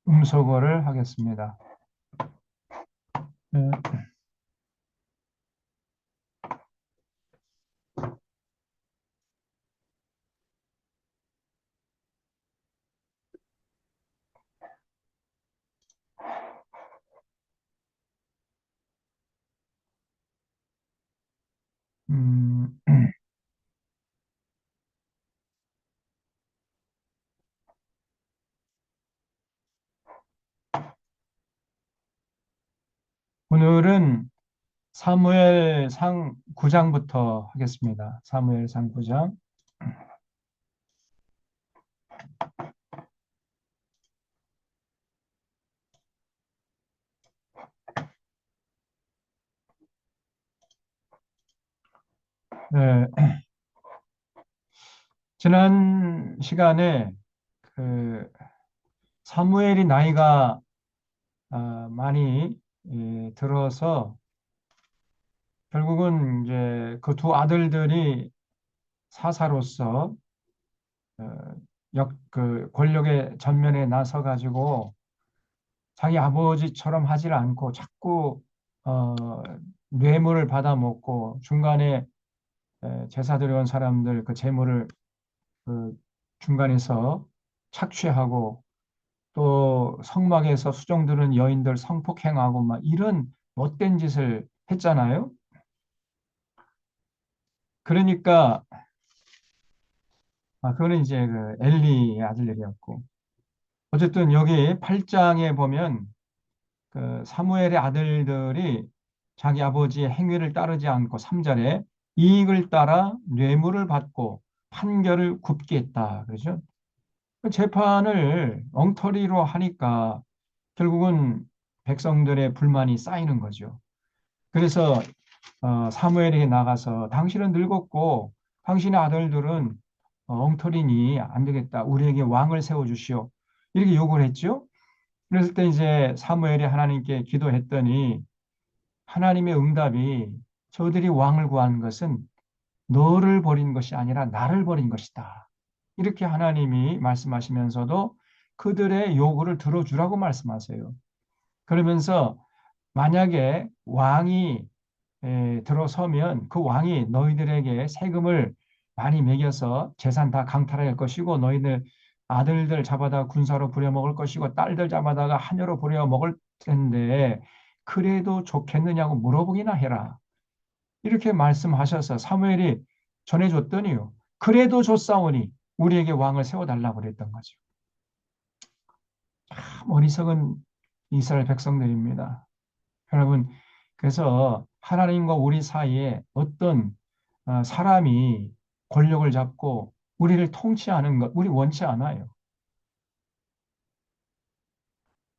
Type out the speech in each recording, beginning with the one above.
음소거를 하겠습니다. 네. 음, 오늘은 사무엘상 9장부터 하겠습니다. 사무엘상 9장. 네, 지난 시간에 그 사무엘이 나이가 많이 들어서 결국은 이제 그 두 아들들이 사사로서 그 권력의 전면에 나서 가지고 자기 아버지처럼 하질 않고 자꾸 어, 뇌물을 받아 먹고 중간에 제사 드려온 사람들 그 재물을 그 중간에서 착취하고 또 성막에서 수종드는 여인들 성폭행하고 막 이런 못된 짓을 했잖아요. 그러니까 그거는 이제 그 엘리의 아들들이었고 어쨌든 여기 8장에 보면 그 사무엘의 아들들이 자기 아버지의 행위를 따르지 않고 3절에 이익을 따라 뇌물을 받고 판결을 굽게 했다. 그러죠. 그 재판을 엉터리로 하니까 결국은 백성들의 불만이 쌓이는 거죠. 그래서 사무엘에게 나가서 당신은 늙었고 당신의 아들들은 엉터리니 안 되겠다. 우리에게 왕을 세워주시오. 이렇게 요구를 했죠. 그랬을 때 이제 사무엘이 하나님께 기도했더니 하나님의 응답이 저들이 왕을 구한 것은 너를 버린 것이 아니라 나를 버린 것이다. 이렇게 하나님이 말씀하시면서도 그들의 요구를 들어주라고 말씀하세요. 그러면서 만약에 왕이 들어서면 그 왕이 너희들에게 세금을 많이 매겨서 재산 다 강탈할 것이고 너희들 아들들 잡아다 군사로 부려먹을 것이고 딸들 잡아다가 하녀로 부려먹을 텐데 그래도 좋겠느냐고 물어보기나 해라. 이렇게 말씀하셔서 사무엘이 전해줬더니요. 그래도 좋사오니 우리에게 왕을 세워달라고 그랬던 거죠. 참 어리석은 이스라엘 백성들입니다. 여러분, 그래서 하나님과 우리 사이에 어떤 사람이 권력을 잡고 우리를 통치하는 것, 우리 원치 않아요.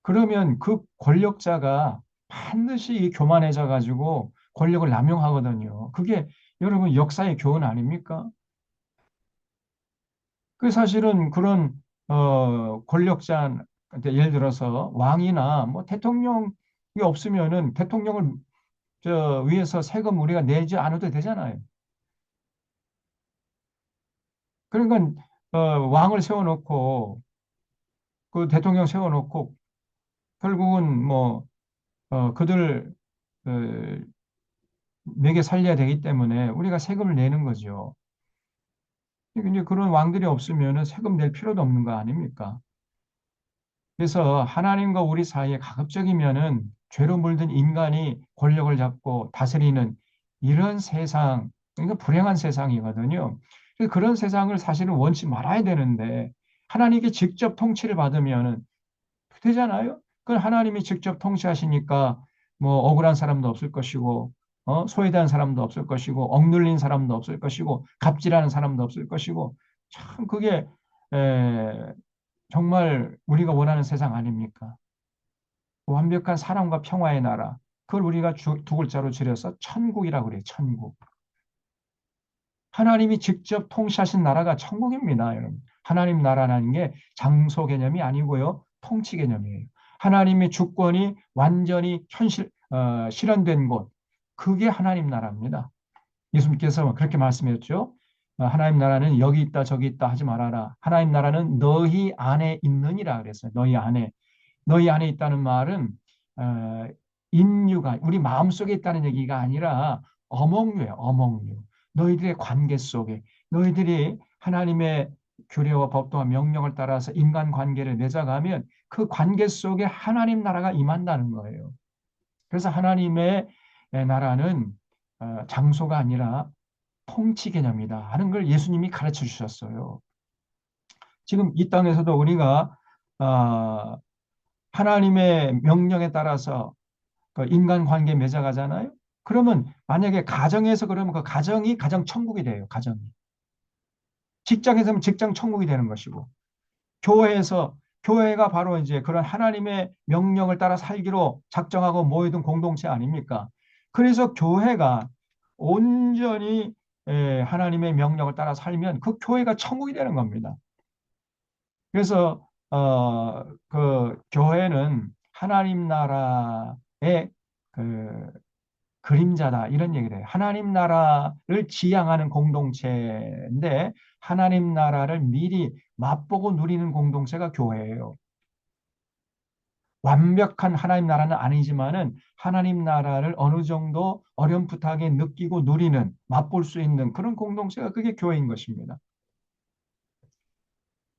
그러면 그 권력자가 반드시 교만해져 가지고 권력을 남용하거든요. 그게 여러분 역사의 교훈 아닙니까? 그 사실은 그런 권력자, 예를 들어서 왕이나 뭐 대통령이 없으면은 대통령을 위해서 세금 우리가 내지 않아도 되잖아요. 그러니까 왕을 세워놓고 그 대통령 세워놓고 결국은 뭐 그들 어, 먹여 살려야 되기 때문에 우리가 세금을 내는 거죠. 이제 그런 왕들이 없으면 세금 낼 필요도 없는 거 아닙니까? 그래서 하나님과 우리 사이에 가급적이면은 죄로 물든 인간이 권력을 잡고 다스리는 이런 세상, 그러니까 불행한 세상이거든요. 그래서 그런 세상을 사실은 원치 말아야 되는데 하나님께 직접 통치를 받으면은 되잖아요. 그 하나님이 직접 통치하시니까 뭐 억울한 사람도 없을 것이고, 소외된 사람도 없을 것이고, 억눌린 사람도 없을 것이고, 갑질하는 사람도 없을 것이고, 참 그게 에, 정말 우리가 원하는 세상 아닙니까? 완벽한 사랑과 평화의 나라. 그걸 우리가 두 글자로 줄여서 천국이라고 그래요. 천국. 하나님이 직접 통치하신 나라가 천국입니다, 여러분. 하나님 나라라는 게 장소 개념이 아니고요. 통치 개념이에요. 하나님의 주권이 완전히 실현된 곳. 그게 하나님 나라입니다. 예수님께서 그렇게 말씀했죠. 하나님 나라는 여기 있다 저기 있다 하지 말아라. 하나님 나라는 너희 안에 있느니라 그랬어요. 너희 안에. 너희 안에 있다는 말은 어, 인류가 우리 마음속에 있다는 얘기가 아니라 어몽류예요. 어몽류. 너희들의 관계 속에 너희들이 하나님의 규례와 법도와 명령을 따라서 인간관계를 맺어가면 그 관계 속에 하나님 나라가 임한다는 거예요. 그래서 하나님의 나라는 장소가 아니라 통치 개념이다 하는 걸 예수님이 가르쳐 주셨어요. 지금 이 땅에서도 우리가 어, 하나님의 명령에 따라서 그 인간관계 맺어가잖아요. 그러면 만약에 가정에서 그러면 그 가정이 가정 천국이 돼요. 가정이. 직장에서는 직장 천국이 되는 것이고 교회에서 교회가 바로 이제 그런 하나님의 명령을 따라 살기로 작정하고 모여든 공동체 아닙니까? 그래서 교회가 온전히 하나님의 명령을 따라 살면 그 교회가 천국이 되는 겁니다. 그래서 그 교회는 하나님 나라의 그 그림자다 이런 얘기를 해요. 하나님 나라를 지향하는 공동체인데 하나님 나라를 미리 맛보고 누리는 공동체가 교회예요. 완벽한 하나님 나라는 아니지만은 하나님 나라를 어느 정도 어렴풋하게 느끼고 누리는 맛볼 수 있는 그런 공동체가 그게 교회인 것입니다.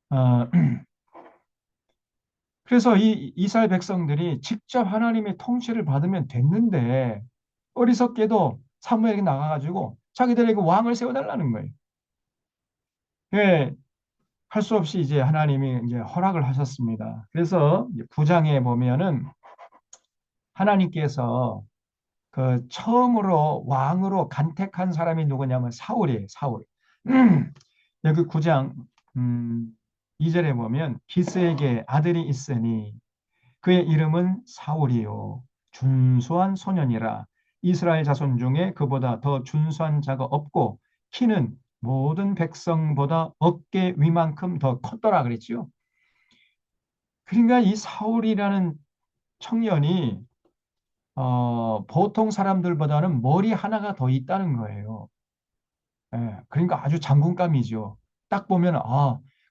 어, 그래서 이 이스라엘 백성들이 직접 하나님의 통치를 받으면 됐는데 어리석게도 사무엘에게 나가가지고 자기들에게 왕을 세워달라는 거예요. 예, 할 수 없이 이제 하나님이 이제 허락을 하셨습니다. 그래서 9장에 보면은 하나님께서 그 처음으로 왕으로 간택한 사람이 누구냐면 사울이에요. 사울. 여기 9장 2절에 보면 기스에게 아들이 있으니 그의 이름은 사울이요 준수한 소년이라 이스라엘 자손 중에 그보다 더 준수한 자가 없고 키는 모든 백성보다 어깨 위만큼 더 컸더라 그랬지요. 그러니까 이 사울이라는 청년이 보통 사람들보다는 머리 하나가 더 있다는 거예요. 예, 그러니까 아주 장군감이죠. 딱 보면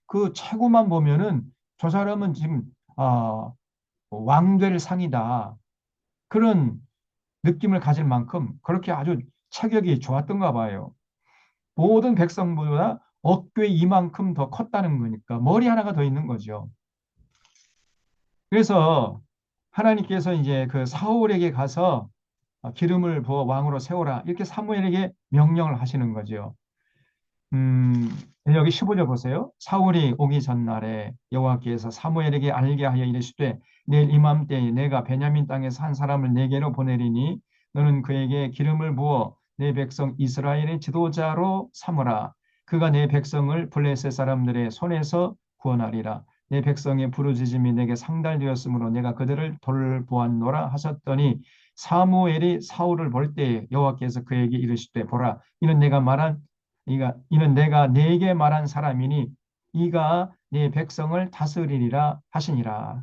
그 체구만 보면은 저 사람은 지금 왕될 상이다. 그런 느낌을 가질 만큼 그렇게 아주 체격이 좋았던가 봐요. 모든 백성보다 어깨 이만큼 더 컸다는 거니까 머리 하나가 더 있는 거죠. 그래서 하나님께서 이제 그 사울에게 가서 기름을 부어 왕으로 세우라 이렇게 사무엘에게 명령을 하시는 거죠. 음, 여기 15절 보세요. 사울이 오기 전날에 여호와께서 사무엘에게 알게 하여 이르시되 내일 이맘때에 내가 베냐민 땅에서 한 사람을 내게로 보내리니 너는 그에게 기름을 부어 내 백성 이스라엘의 지도자로 삼으라. 그가 내 백성을 블레셋 사람들의 손에서 구원하리라. 내 백성의 부르짖음이 내게 상달되었으므로 내가 그들을 돌보았노라 하셨더니 사무엘이 사울을 볼 때에 여호와께서 그에게 이르시되 보라 이는 이는 내가 네게 말한 사람이니 이가 네 백성을 다스리리라 하시니라.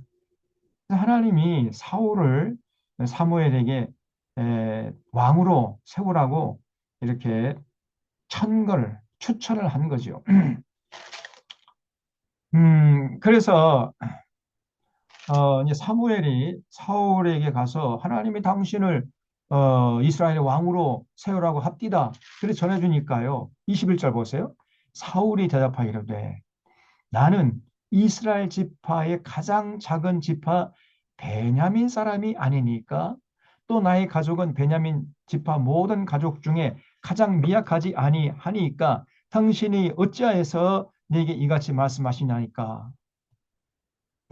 하나님이 사울을 사무엘에게 왕으로 세우라고 이렇게 추천을 한 거죠. 그래서 이제 사무엘이 사울에게 가서 하나님이 당신을 이스라엘의 왕으로 세우라고 합디다. 그래 전해주니까요. 21절 보세요. 사울이 대답하여 이르되 나는 이스라엘 지파의 가장 작은 지파 베냐민 사람이 아니니까 또 나의 가족은 베냐민 지파 모든 가족 중에 가장 미약하지 아니하니까 당신이 어찌하여서 내게 이같이 말씀하시냐니까.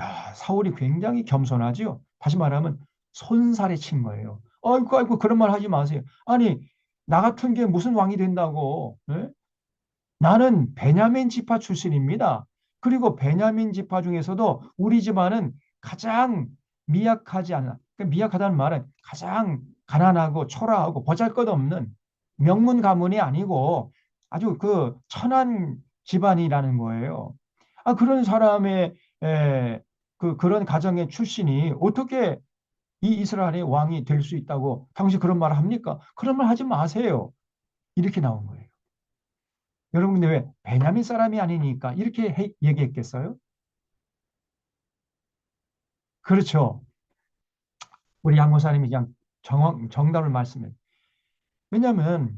야, 사울이 굉장히 겸손하지요. 다시 말하면 손살에 친 거예요. 아이고 아이고 그런 말 하지 마세요. 아니 나 같은 게 무슨 왕이 된다고? 예? 나는 베냐민 지파 출신입니다. 그리고 베냐민 지파 중에서도 우리 집안은 가장 미약하지 않아. 그러니까 미약하다는 말은 가장 가난하고 초라하고 보잘것없는 명문 가문이 아니고 아주 그 천한 집안이라는 거예요. 그런 사람의 그런 가정의 출신이 어떻게 이 이스라엘의 왕이 될 수 있다고 당시 그런 말을 합니까? 그런 말 하지 마세요. 이렇게 나온 거예요. 여러분, 근데 왜 베냐민 사람이 아니니까 이렇게 얘기했겠어요? 그렇죠. 우리 양모사님이 그냥 정답을 말씀해. 왜냐하면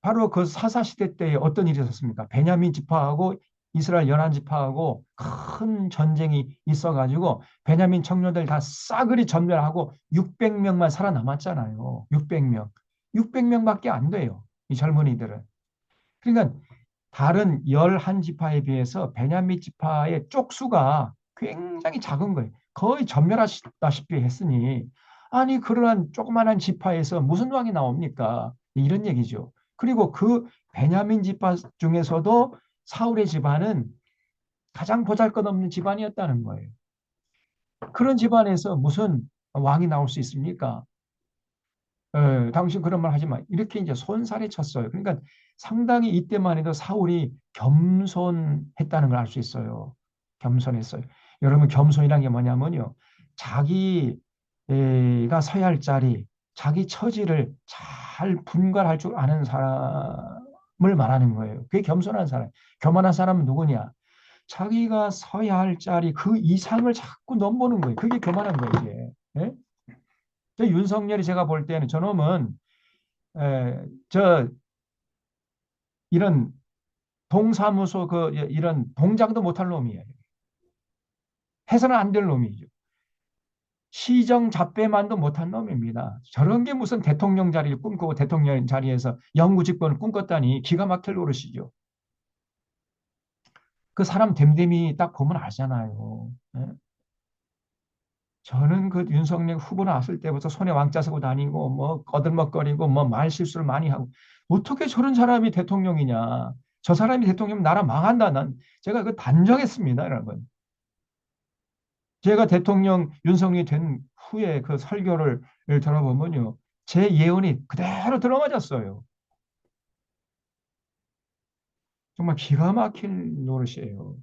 바로 그 사사시대 때에 어떤 일이 있었습니까? 베냐민 지파하고 이스라엘 연한 지파하고 큰 전쟁이 있어가지고 베냐민 청년들 다 싸그리 전멸하고 600명만 살아남았잖아요. 600명. 600명밖에 안 돼요. 이 젊은이들은. 그러니까 다른 11지파에 비해서 베냐민 지파의 쪽수가 굉장히 작은 거예요. 거의 전멸하다시피 했으니 아니 그러한 조그만한 지파에서 무슨 왕이 나옵니까? 이런 얘기죠. 그리고 그 베냐민 지파 중에서도 사울의 집안은 가장 보잘것없는 집안이었다는 거예요. 그런 집안에서 무슨 왕이 나올 수 있습니까? 당신 그런 말 하지 마. 이렇게 이제 손살에 쳤어요. 그러니까 상당히 이때만 해도 사울이 겸손했다는 걸 알 수 있어요. 겸손했어요. 여러분, 겸손이란 게 뭐냐면요. 자기가 서야 할 자리, 자기 처지를 잘 분갈할 줄 아는 사람을 말하는 거예요. 그게 겸손한 사람. 교만한 사람은 누구냐? 자기가 서야 할 자리 그 이상을 자꾸 넘보는 거예요. 그게 교만한 거예요, 이게. 예? 윤석열이 제가 볼 때는 저놈은 저 이런 동사무소 그 이런 동장도 못할 놈이에요. 해서는 안 될 놈이죠. 시정 잡배만도 못한 놈입니다. 저런 게 무슨 대통령 자리를 꿈꾸고 대통령 자리에서 영구 집권을 꿈꿨다니 기가 막힐 노릇이죠. 그 사람 됨됨이 딱 보면 알잖아요. 예? 저는 그 윤석열 후보 나왔을 때부터 손에 왕자 쓰고 다니고 뭐 거들먹거리고 뭐 말 실수를 많이 하고 어떻게 저런 사람이 대통령이냐. 저 사람이 대통령이면 나라 망한다. 난 제가 그 단정했습니다. 이런 건. 제가 대통령 윤석열이 된 후에 그 설교를 들어보면요. 제 예언이 그대로 들어맞았어요. 정말 기가 막힌 노릇이에요.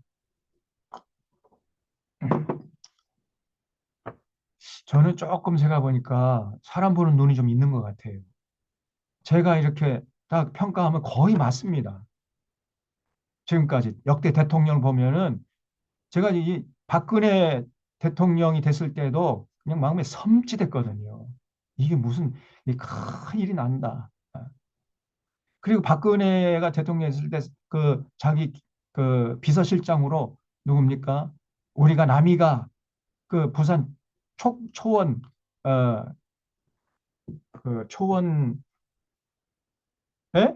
저는 조금 제가 보니까 사람 보는 눈이 좀 있는 것 같아요. 제가 이렇게 딱 평가하면 거의 맞습니다. 지금까지 역대 대통령 보면은 제가 이 박근혜 대통령이 됐을 때도 그냥 마음에 섬찟했거든요. 이게 무슨 큰 일이 난다. 그리고 박근혜가 대통령이었을 때 그 자기 그 비서실장으로 누굽니까? 우리가 남이가 그 부산 초원 그 초원 에?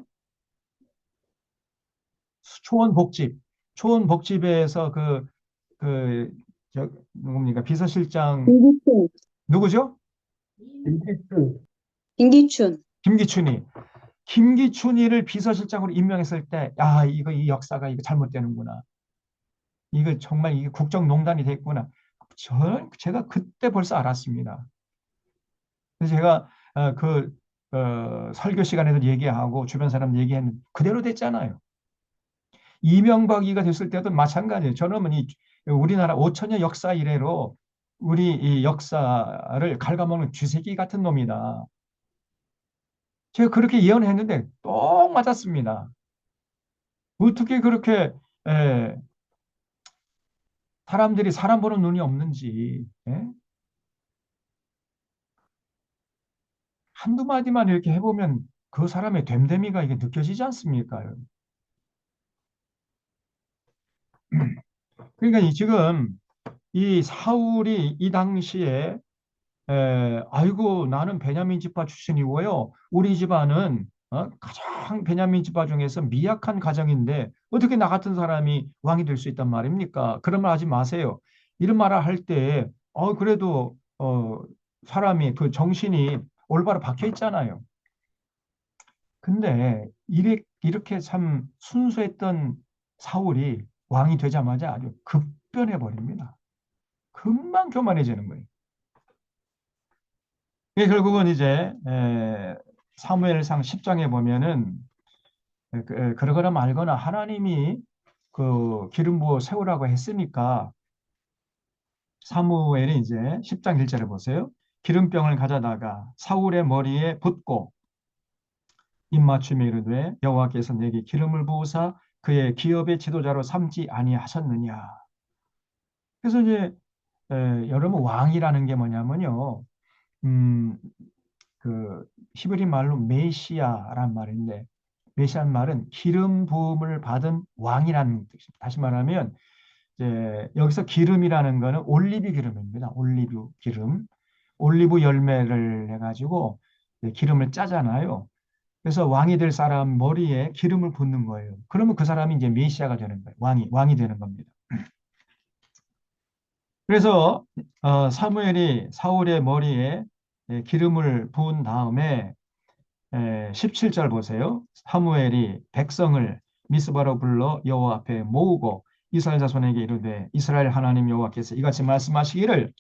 초원 복집 초원 복집에서 저 누굽니까? 비서실장 김기춘, 누구죠? 김기춘. 김기춘이. 김기춘이를 비서실장으로 임명했을 때, 야, 이거 이 역사가 이거 잘못되는구나. 이거 정말 이게 국정농단이 됐구나. 제가 그때 벌써 알았습니다. 그래서 제가 설교 시간에도 얘기하고 주변 사람 얘기했는데 그대로 됐잖아요. 이명박이가 됐을 때도 마찬가지예요. 저는 이 우리나라 5천년 역사 이래로 우리 이 역사를 갉아먹는 쥐새끼 같은 놈이다. 제가 그렇게 예언했는데 똑 맞았습니다. 어떻게 그렇게 에, 사람들이 사람 보는 눈이 없는지 예? 한두 마디만 이렇게 해보면 그 사람의 됨됨이가 이게 느껴지지 않습니까? 그러니까 지금 이 사울이 이 당시에 아이고 나는 베냐민 지파 출신이고요. 우리 집안은 가장 베냐민 지파 중에서 미약한 가정인데 어떻게 나 같은 사람이 왕이 될 수 있단 말입니까? 그런 말 하지 마세요. 이런 말을 할 때, 그래도 사람이 그 정신이 올바로 박혀 있잖아요. 근데 이렇게 참 순수했던 사울이 왕이 되자마자 아주 급변해 버립니다. 금방 교만해지는 거예요. 이게 결국은 이제 사무엘상 10장에 보면은 그러거나 말거나 하나님이 그 기름 부어 세우라고 했으니까 사무엘이 이제 10장 1절에 보세요. 기름병을 가져다가 사울의 머리에 붓고 입맞춤에 이르되 여호와께서 내게 기름을 부으사 그의 기업의 지도자로 삼지 아니하셨느냐. 그래서 이제 여러분 왕이라는 게 뭐냐면요. 음, 그 히브리 말로 메시아란 말인데 메시아는 말은 기름 부음을 받은 왕이라는 뜻입니다. 다시 말하면 이제 여기서 기름이라는 거는 올리브 기름입니다. 올리브 기름. 올리브 열매를 해가지고 기름을 짜잖아요. 그래서 왕이 될 사람 머리에 기름을 붓는 거예요. 그러면 그 사람이 이제 메시아가 되는 거예요. 왕이 되는 겁니다. 그래서 사무엘이 사울의 머리에 기름을 부은 다음에 17절 보세요. 사무엘이 백성을 미스바로 불러 여호와 앞에 모으고 이스라엘 자손에게 이르되 이스라엘 하나님 여호와께서 이같이 말씀하시기를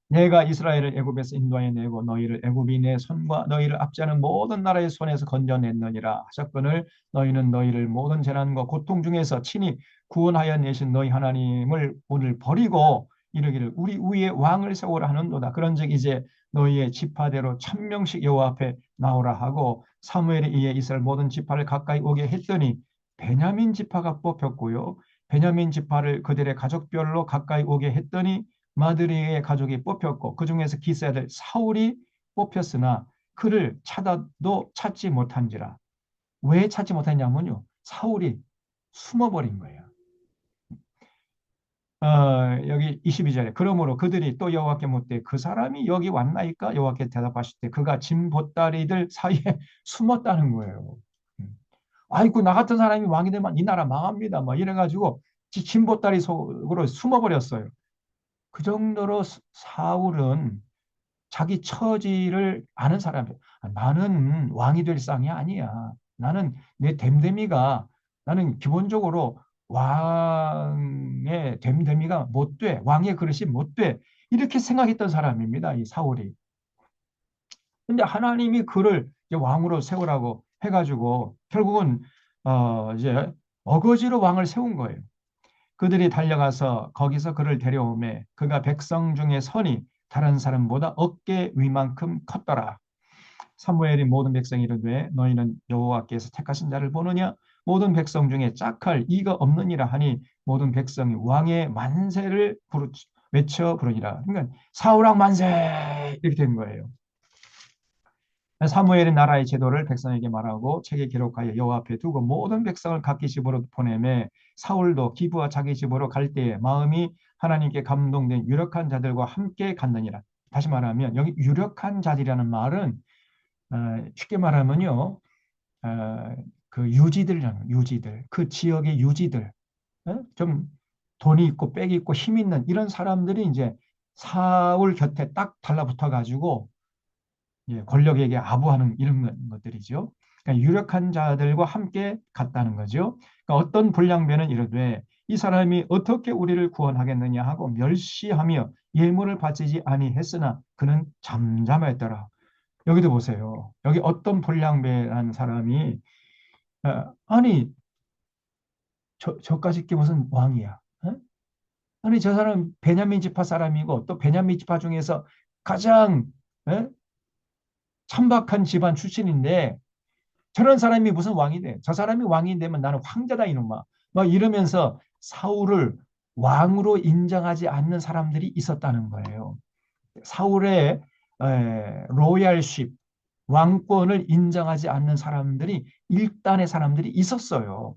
내가 이스라엘을 애굽에서 인도하여 내고 너희를 애굽이 내 손과 너희를 압제하는 모든 나라의 손에서 건져냈느니라 하셨거늘 너희는 너희를 모든 재난과 고통 중에서 친히 구원하여 내신 너희 하나님을 오늘 버리고 이르기를 우리 위에 왕을 세우라 하는도다. 그런즉 이제 너희의 지파대로 1000명씩 여호와 앞에 나오라 하고 사무엘이 이에 이스라엘 모든 지파를 가까이 오게 했더니 베냐민 지파가 뽑혔고요. 베냐민 지파를 그들의 가족별로 가까이 오게 했더니 마드리의 가족이 뽑혔고 그 중에서 기스 아들 사울이 뽑혔으나 그를 찾아도 찾지 못한지라. 왜 찾지 못했냐면요. 사울이 숨어버린 거예요. 여기 22절에 그러므로 그들이 또 여호와께 묻되 그 사람이 여기 왔나이까 여호와께 대답하실 때 그가 짐 보따리들 사이에 숨었다는 거예요. 아이고 나 같은 사람이 왕이 되면 이 나라 망합니다. 막 이래가지고 짐 보따리 속으로 숨어버렸어요. 그 정도로 사울은 자기 처지를 아는 사람이에요. 나는 왕이 될 상이 아니야. 나는 내 됨됨이가 나는 기본적으로 왕의 됨됨이가 못 돼. 왕의 그릇이 못 돼. 이렇게 생각했던 사람입니다. 이 사울이. 근데 하나님이 그를 이제 왕으로 세우라고 해가지고 결국은 이제 어거지로 왕을 세운 거예요. 그들이 달려가서 거기서 그를 데려오매 그가 백성 중에 선이 다른 사람보다 어깨 위만큼 컸더라. 사무엘이 모든 백성이 이르되 너희는 여호와께서 택하신 자를 보느냐 모든 백성 중에 짝할 이가 없느니라 하니 모든 백성이 왕의 만세를 외쳐 부르니라. 그러니까 사울왕 만세 이렇게 된 거예요. 사무엘이 나라의 제도를 백성에게 말하고 책에 기록하여 여호와 앞에 두고 모든 백성을 각기 집으로 보내매 사울도 기브와 자기 집으로 갈 때에 마음이 하나님께 감동된 유력한 자들과 함께 갔느니라. 다시 말하면 여기 유력한 자들이라는 말은 쉽게 말하면요. 그 유지들이라는 유지들, 그 지역의 유지들, 좀 돈이 있고 빽이 있고 힘 있는 이런 사람들이 이제 사울 곁에 딱 달라붙어 가지고 권력에게 아부하는 이런 것들이죠. 그러니까 유력한 자들과 함께 갔다는 거죠. 그러니까 어떤 불량배는 이르되 이 사람이 어떻게 우리를 구원하겠느냐 하고 멸시하며 예물을 바치지 아니했으나 그는 잠잠했더라. 여기도 보세요. 여기 어떤 불량배라는 사람이 아니 저까짓 게 무슨 왕이야? 어? 아니 저 사람 베냐민 지파 사람이고 또 베냐민 지파 중에서 가장 천박한 집안 출신인데 저런 사람이 무슨 왕이 돼? 저 사람이 왕이 되면 나는 황제다 이놈아. 막 이러면서 사울을 왕으로 인정하지 않는 사람들이 있었다는 거예요. 사울의 로얄십, 왕권을 인정하지 않는 사람들이 일단의 사람들이 있었어요.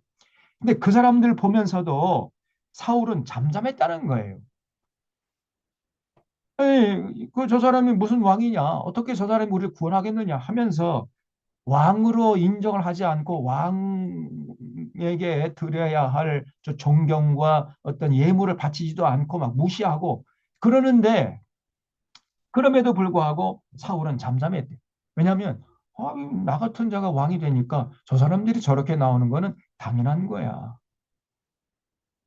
근데 그 사람들 보면서도 사울은 잠잠했다는 거예요. 그 저 사람이 무슨 왕이냐? 어떻게 저 사람이 우리를 구원하겠느냐 하면서 왕으로 인정을 하지 않고 왕에게 드려야 할 저 존경과 어떤 예물을 바치지도 않고 막 무시하고 그러는데 그럼에도 불구하고 사울은 잠잠했대. 왜냐하면 나 같은 자가 왕이 되니까 저 사람들이 저렇게 나오는 거는 당연한 거야.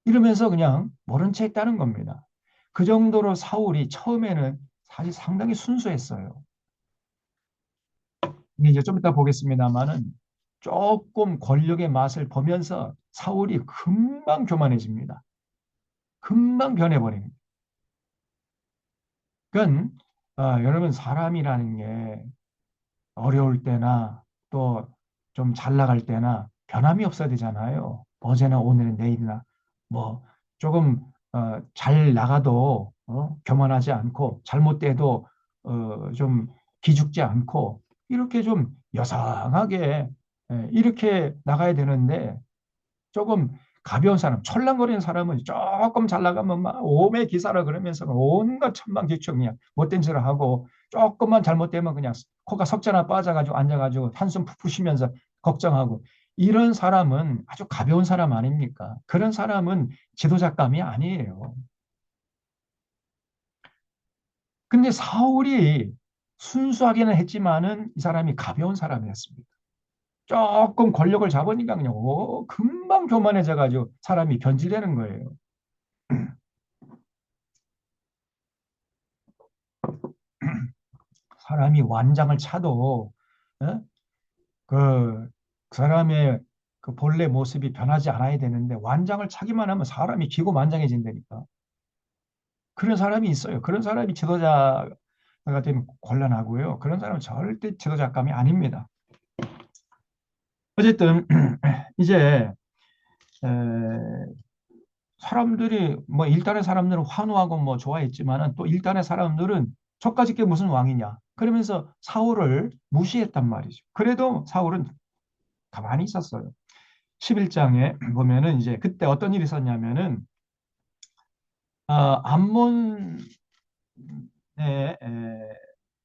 이러면서 그냥 모른 채 했다는 겁니다. 그 정도로 사울이 처음에는 사실 상당히 순수했어요. 근데 이제 좀 이따 보겠습니다만은 조금 권력의 맛을 보면서 사울이 금방 교만해집니다. 금방 변해버립니다. 그러니까 여러분 사람이라는 게 어려울 때나 또 좀 잘 나갈 때나 변함이 없어야 되잖아요. 어제나 오늘은 내일이나 뭐 조금 잘 나가도 교만하지 않고 잘못돼도 좀 기죽지 않고 이렇게 좀 여상하게 이렇게 나가야 되는데 조금 가벼운 사람, 철랑거리는 사람은 조금 잘 나가면 막 오매 기사라 그러면서 온갖 천방지축 그냥 못된 짓을 하고 조금만 잘못되면 그냥 코가 석자나 빠져가지고 앉아가지고 한숨 푹푹 쉬면서 걱정하고 이런 사람은 아주 가벼운 사람 아닙니까? 그런 사람은 지도자감이 아니에요. 근데 사울이 순수하게는 했지만은 이 사람이 가벼운 사람이었습니다. 조금 권력을 잡으니까 그냥 금방 교만해져가지고 사람이 변질되는 거예요. 사람이 완장을 차도 어? 그, 그 사람의 그 본래 모습이 변하지 않아야 되는데 완장을 차기만 하면 사람이 기고만장해진다니까. 그런 사람이 있어요. 그런 사람이 지도자가 되면 곤란하고요. 그런 사람은 절대 지도자감이 아닙니다. 어쨌든 이제 에, 사람들이 뭐 일단의 사람들은 환호하고 뭐 좋아했지만은 또 일단의 사람들은 저까짓 게 무슨 왕이냐 그러면서 사울을 무시했단 말이죠. 그래도 사울은 가만히 있었어요. 11장에 보면은 이제 그때 어떤 일이 있었냐면은 암몬의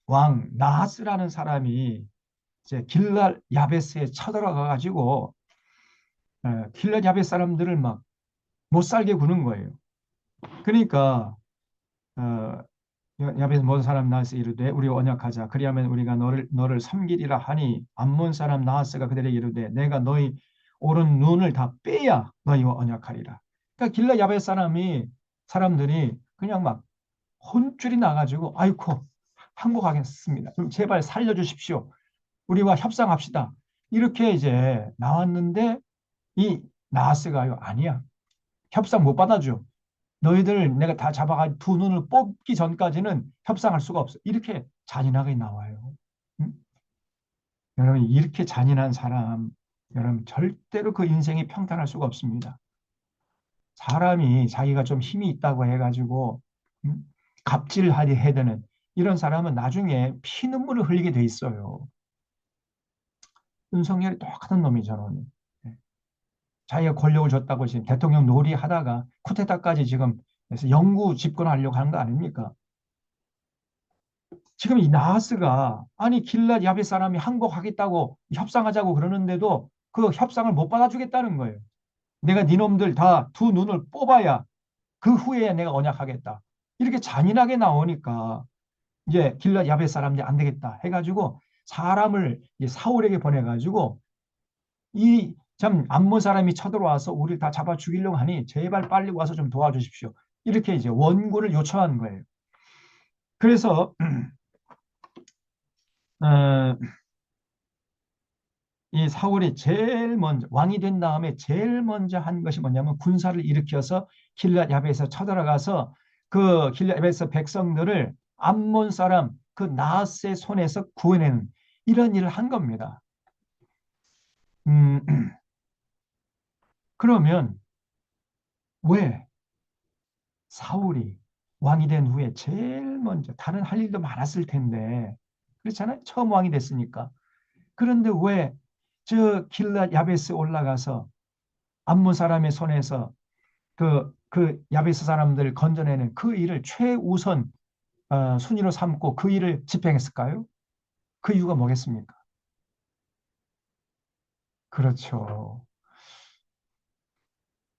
왕 나하스라는 사람이 이제 길랄 야베스에 쳐들어가 가지고 길랄 야베스 사람들을 막 못 살게 구는 거예요. 그러니까 어, 야베스 모든 사람 나하스 이르되 우리 언약하자 그리하면 우리가 너를 섬기리라 하니 암몬 사람 나하스가 그들에게 이르되 내가 너희 오른 눈을 다 빼야 너희와 언약하리라. 그러니까 길라 야베스 사람들이 그냥 막 혼쭐이 나가지고 아이고 항복하겠습니다. 좀 제발 살려주십시오. 우리와 협상합시다. 이렇게 이제 나왔는데 이 나하스가요 아니야. 협상 못 받아줘. 너희들 내가 다 잡아가 두 눈을 뽑기 전까지는 협상할 수가 없어. 이렇게 잔인하게 나와요. 응? 여러분 이렇게 잔인한 사람 여러분 절대로 그 인생이 평탄할 수가 없습니다. 사람이 자기가 좀 힘이 있다고 해가지고 응? 갑질하려 해대는 이런 사람은 나중에 피눈물을 흘리게 돼 있어요. 윤석열이 똑같은 놈이잖아요. 네. 자기가 권력을 줬다고 지금 대통령 놀이하다가 쿠데타까지 지금 그래서 영구 집권하려고 하는 거 아닙니까? 지금 이 나하스가 아니 길랏 야베 사람이 항복하겠다고 협상하자고 그러는데도 그 협상을 못 받아주겠다는 거예요. 내가 니놈들 다 두 눈을 뽑아야 그 후에 내가 언약하겠다. 이렇게 잔인하게 나오니까 이제 길랏 야베 사람들이 안 되겠다 해가지고 사람을 이제 사울에게 보내가지고 이 참 암몬 사람이 쳐들어와서 우리를 다 잡아 죽이려고 하니 제발 빨리 와서 좀 도와주십시오. 이렇게 이제 원고를 요청한 거예요. 그래서 어, 이 사울이 제일 먼저 왕이 된 다음에 제일 먼저 한 것이 뭐냐면 군사를 일으켜서 길랏 야베에서 쳐들어가서 그 길랏 야베에서 백성들을 암몬 사람 그 나하스의 손에서 구해내는 이런 일을 한 겁니다. 음, 그러면 왜 사울이 왕이 된 후에 제일 먼저 다른 할 일도 많았을 텐데 그렇잖아요. 처음 왕이 됐으니까. 그런데 왜 저 길랏 야베스 올라가서 암몬 사람의 손에서 그 야베스 사람들 건져내는 그 일을 최우선 순위로 삼고 그 일을 집행했을까요? 그 이유가 뭐겠습니까? 그렇죠.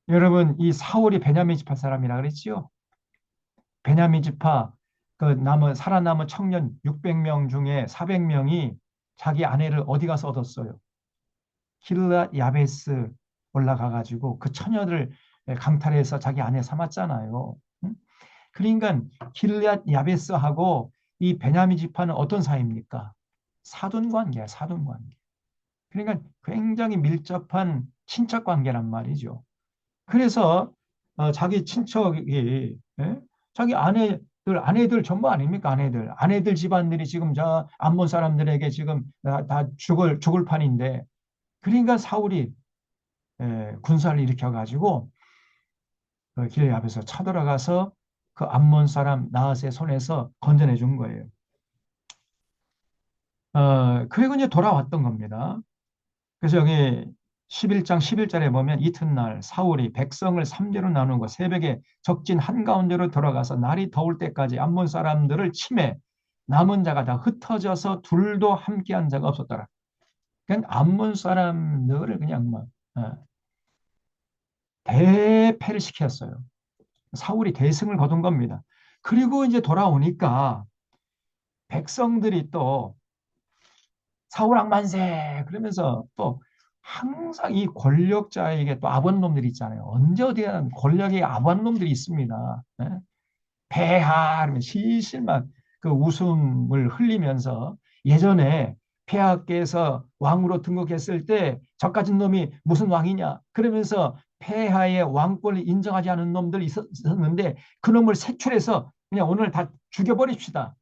여러분 이 사울이 베냐민 지파 사람이라 그랬지요? 베냐민 지파 그 남은 살아남은 청년 600명 중에 400명이 자기 아내를 어디 가서 얻었어요? 길랏 야베스 올라가 가지고 그 처녀를 강탈해서 자기 아내 삼았잖아요. 응? 그러니까 길앗 야베스하고 이 베냐민 지파는 어떤 사이입니까? 사돈 관계야, 사돈 관계. 그러니까 굉장히 밀접한 친척 관계란 말이죠. 그래서 자기 친척이 자기 아내들 전부 아닙니까? 아내들 집안들이 지금 저 암몬 사람들에게 지금 다 죽을 판인데 그러니까 사울이 군사를 일으켜 가지고 그 길 앞에서 쳐들어가서 그 암몬 사람 나핫의 손에서 건져내 준 거예요. 그리고 이제 돌아왔던 겁니다. 그래서 여기 11장 11절에 보면 이튿날 사울이 백성을 3대로 나누고 새벽에 적진 한가운데로 들어가서 날이 더울 때까지 암몬 사람들을 치매 남은 자가 다 흩어져서 둘도 함께한 자가 없었더라. 그냥 암몬 사람들을 그냥 막 대패를 시켰어요. 사울이 대승을 거둔 겁니다. 그리고 이제 돌아오니까 백성들이 또 사울 왕만세 그러면서 또 항상 이 권력자에게 또 아버님들이 있잖아요. 언제 어디에 권력의 아버님들이 있습니다. 예? 폐하 하면 실실만 그 웃음을 흘리면서 예전에 폐하께서 왕으로 등극했을 때 저까진 놈이 무슨 왕이냐 그러면서 폐하의 왕권을 인정하지 않은 놈들이 있었는데 그 놈을 색출해서 그냥 오늘 다 죽여버립시다.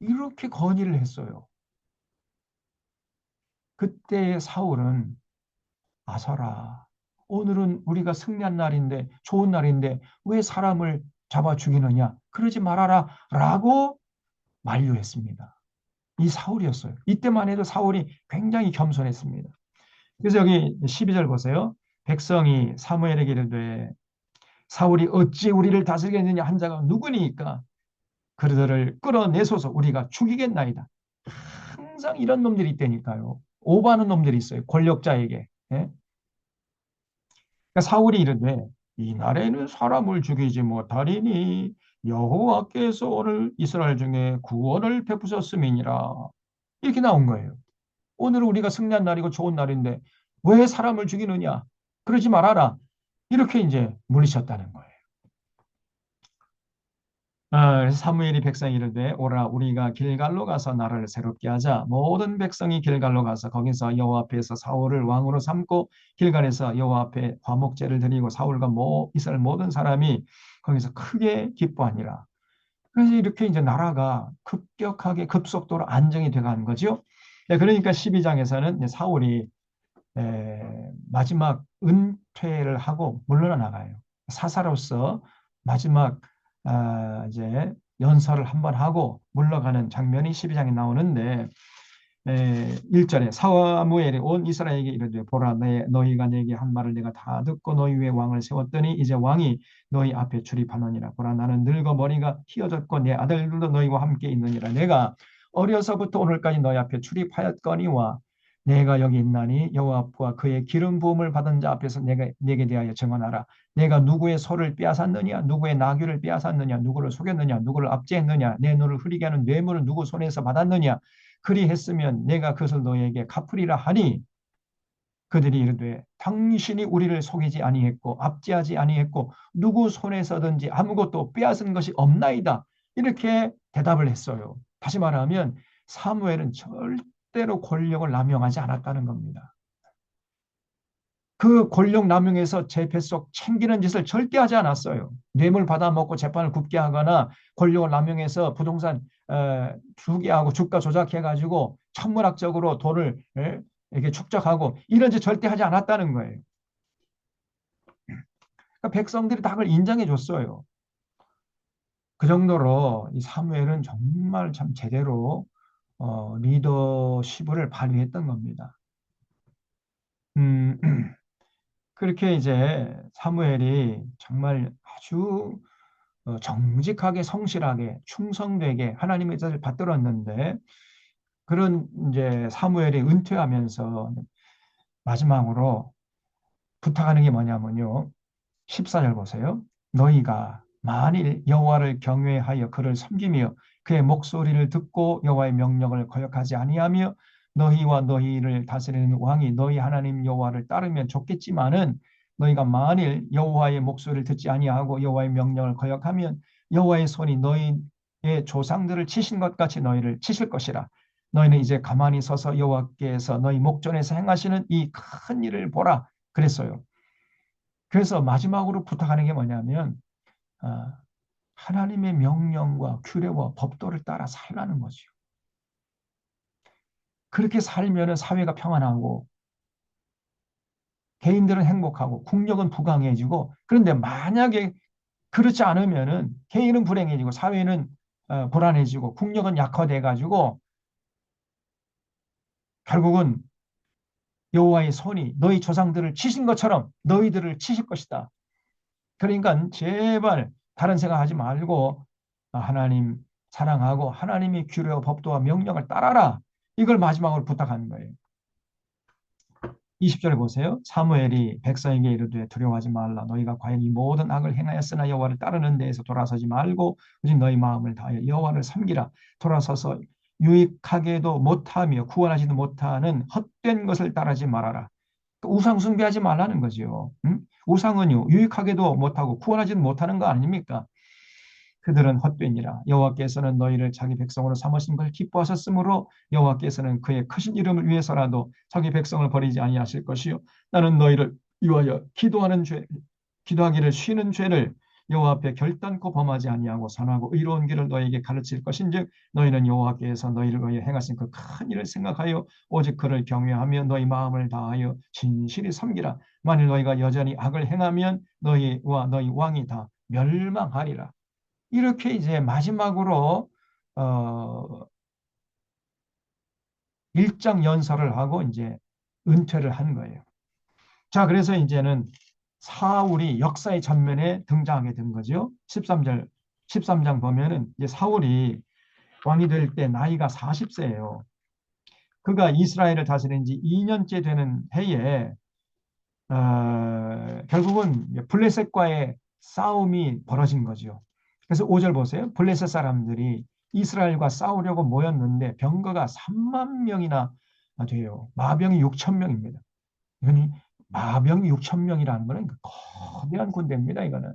이렇게 건의를 했어요. 그때 사울은 아서라. 오늘은 우리가 승리한 날인데 좋은 날인데 왜 사람을 잡아 죽이느냐? 그러지 말아라 라고 만류했습니다. 이 사울이었어요. 이때만 해도 사울이 굉장히 겸손했습니다. 그래서 여기 12절 보세요. 백성이 사무엘에게 이르되 사울이 어찌 우리를 다스리겠느냐 한 자가 누구니까 그들을 끌어내소서 우리가 죽이겠나이다. 항상 이런 놈들이 있다니까요. 오버하는 놈들이 있어요. 권력자에게. 예? 그러니까 사울이 이르되 이 날에는 사람을 죽이지 못하리니 여호와께서 오늘 이스라엘 중에 구원을 베푸셨음이니라. 이렇게 나온 거예요. 오늘은 우리가 승리한 날이고 좋은 날인데 왜 사람을 죽이느냐? 그러지 말아라. 이렇게 이제 물리쳤다는 거예요. 그래서 사무엘이 백성이 이르되 오라 우리가 길갈로 가서 나라를 새롭게 하자. 모든 백성이 길갈로 가서 거기서 여호와 앞에서 사울을 왕으로 삼고 길갈에서 여호와 앞에 화목제를 드리고 사울과 이스라엘 모든 사람이 거기서 크게 기뻐하니라. 그래서 이렇게 이제 나라가 급격하게 급속도로 안정이 돼가는 거죠. 네, 그러니까 12장에서는 사울이 마지막 은퇴를 하고 물러나 나가요. 사사로서 마지막 이제 연설을 한번 하고 물러가는 장면이 12장에 나오는데 1절에 사무엘이 온 이스라엘에게 이르되 보라 너희가 내게 한 말을 내가 다 듣고 너희 위에 왕을 세웠더니 이제 왕이 너희 앞에 출입하느니라. 보라 나는 늙어 머리가 휘어졌고 내 아들들도 너희와 함께 있느니라. 내가 어려서부터 오늘까지 너희 앞에 출입하였거니와 내가 여기 있나니 여호와와 그의 기름 부음을 받은 자 앞에서 내게 대하여 증언하라. 내가 누구의 소를 빼앗았느냐 누구의 나귀를 빼앗았느냐 누구를 속였느냐 누구를 압제했느냐 내 눈을 흐리게 하는 뇌물을 누구 손에서 받았느냐 그리했으면 내가 그것을 너에게 갚으리라 하니 그들이 이르되 당신이 우리를 속이지 아니했고 압제하지 아니했고 누구 손에서든지 아무것도 빼앗은 것이 없나이다. 이렇게 대답을 했어요. 다시 말하면 사무엘은 절대로 권력을 남용하지 않았다는 겁니다. 그 권력 남용해서 제 뱃속 챙기는 짓을 절대 하지 않았어요. 뇌물 받아먹고 재판을 굽게 하거나 권력을 남용해서 부동산 투기 하고 주가 조작해가지고 천문학적으로 돈을 이렇게 축적하고 이런 짓 절대 하지 않았다는 거예요. 그러니까 백성들이 다 그걸 인정해 줬어요. 그 정도로 이 사무엘은 정말 참 제대로 리더십을 발휘했던 겁니다. 음, 그렇게 이제 사무엘이 정말 아주 정직하게 성실하게 충성되게 하나님의 뜻을 받들었는데 그런 이제 사무엘이 은퇴하면서 마지막으로 부탁하는 게 뭐냐면요. 14절 보세요. 너희가 만일 여호와를 경외하여 그를 섬기며 그의 목소리를 듣고 여호와의 명령을 거역하지 아니하며 너희와 너희를 다스리는 왕이 너희 하나님 여호와를 따르면 좋겠지만은 너희가 만일 여호와의 목소리를 듣지 아니하고 여호와의 명령을 거역하면 여호와의 손이 너희의 조상들을 치신 것 같이 너희를 치실 것이라. 너희는 이제 가만히 서서 여호와께서 너희 목전에서 행하시는 이 큰 일을 보라 그랬어요. 그래서 마지막으로 부탁하는 게 뭐냐면 하나님의 명령과 규례와 법도를 따라 살라는 거죠. 그렇게 살면 사회가 평안하고 개인들은 행복하고 국력은 부강해지고 그런데 만약에 그렇지 않으면은 개인은 불행해지고 사회는 불안해지고 국력은 약화돼 가지고 결국은 여호와의 손이 너희 조상들을 치신 것처럼 너희들을 치실 것이다. 그러니까 제발 다른 생각하지 말고 하나님 사랑하고 하나님의 규례와 법도와 명령을 따라라. 이걸 마지막으로 부탁하는 거예요. 20절에 보세요. 사무엘이 백성에게 이르되 두려워하지 말라. 너희가 과연 이 모든 악을 행하였으나 여호와를 따르는 데에서 돌아서지 말고 오직 너희 마음을 다하여 여호와를 섬기라. 돌아서서 유익하게도 못하며 구원하지도 못하는 헛된 것을 따르지 말아라. 우상 숭배하지 말라는 거죠. 응? 우상은요 유익하게도 못하고 구원하지도 못하는 거 아닙니까? 그들은 헛되니라. 여호와께서는 너희를 자기 백성으로 삼으신 걸 기뻐하셨으므로 여호와께서는 그의 크신 이름을 위해서라도 자기 백성을 버리지 아니하실 것이요 나는 너희를 위하여 기도하기를 쉬는 죄를 여호와 앞에 결단코 범하지 아니하고 선하고 의로운 길을 너희에게 가르칠 것인즉 너희는 여호와께서 너희를 위해 행하신 그 큰 일을 생각하여 오직 그를 경외하며 너희 마음을 다하여 진실히 섬기라. 만일 너희가 여전히 악을 행하면 너희와 너희 왕이 다 멸망하리라. 이렇게 이제 마지막으로 어, 일장 연설을 하고 이제 은퇴를 한 거예요. 자, 그래서 이제는 사울이 역사의 전면에 등장하게 된 거죠. 13장 보면은 이제 사울이 왕이 될 때 나이가 40세예요. 그가 이스라엘을 다스린 지 2년째 되는 해에 결국은 블레셋과의 싸움이 벌어진 거죠. 그래서 5절 보세요. 블레셋 사람들이 이스라엘과 싸우려고 모였는데 병거가 3만 명이나 돼요. 마병이 6천 명입니다. 이거는 마병이 6천 명이라는 거는 거대한 군대입니다. 이거는.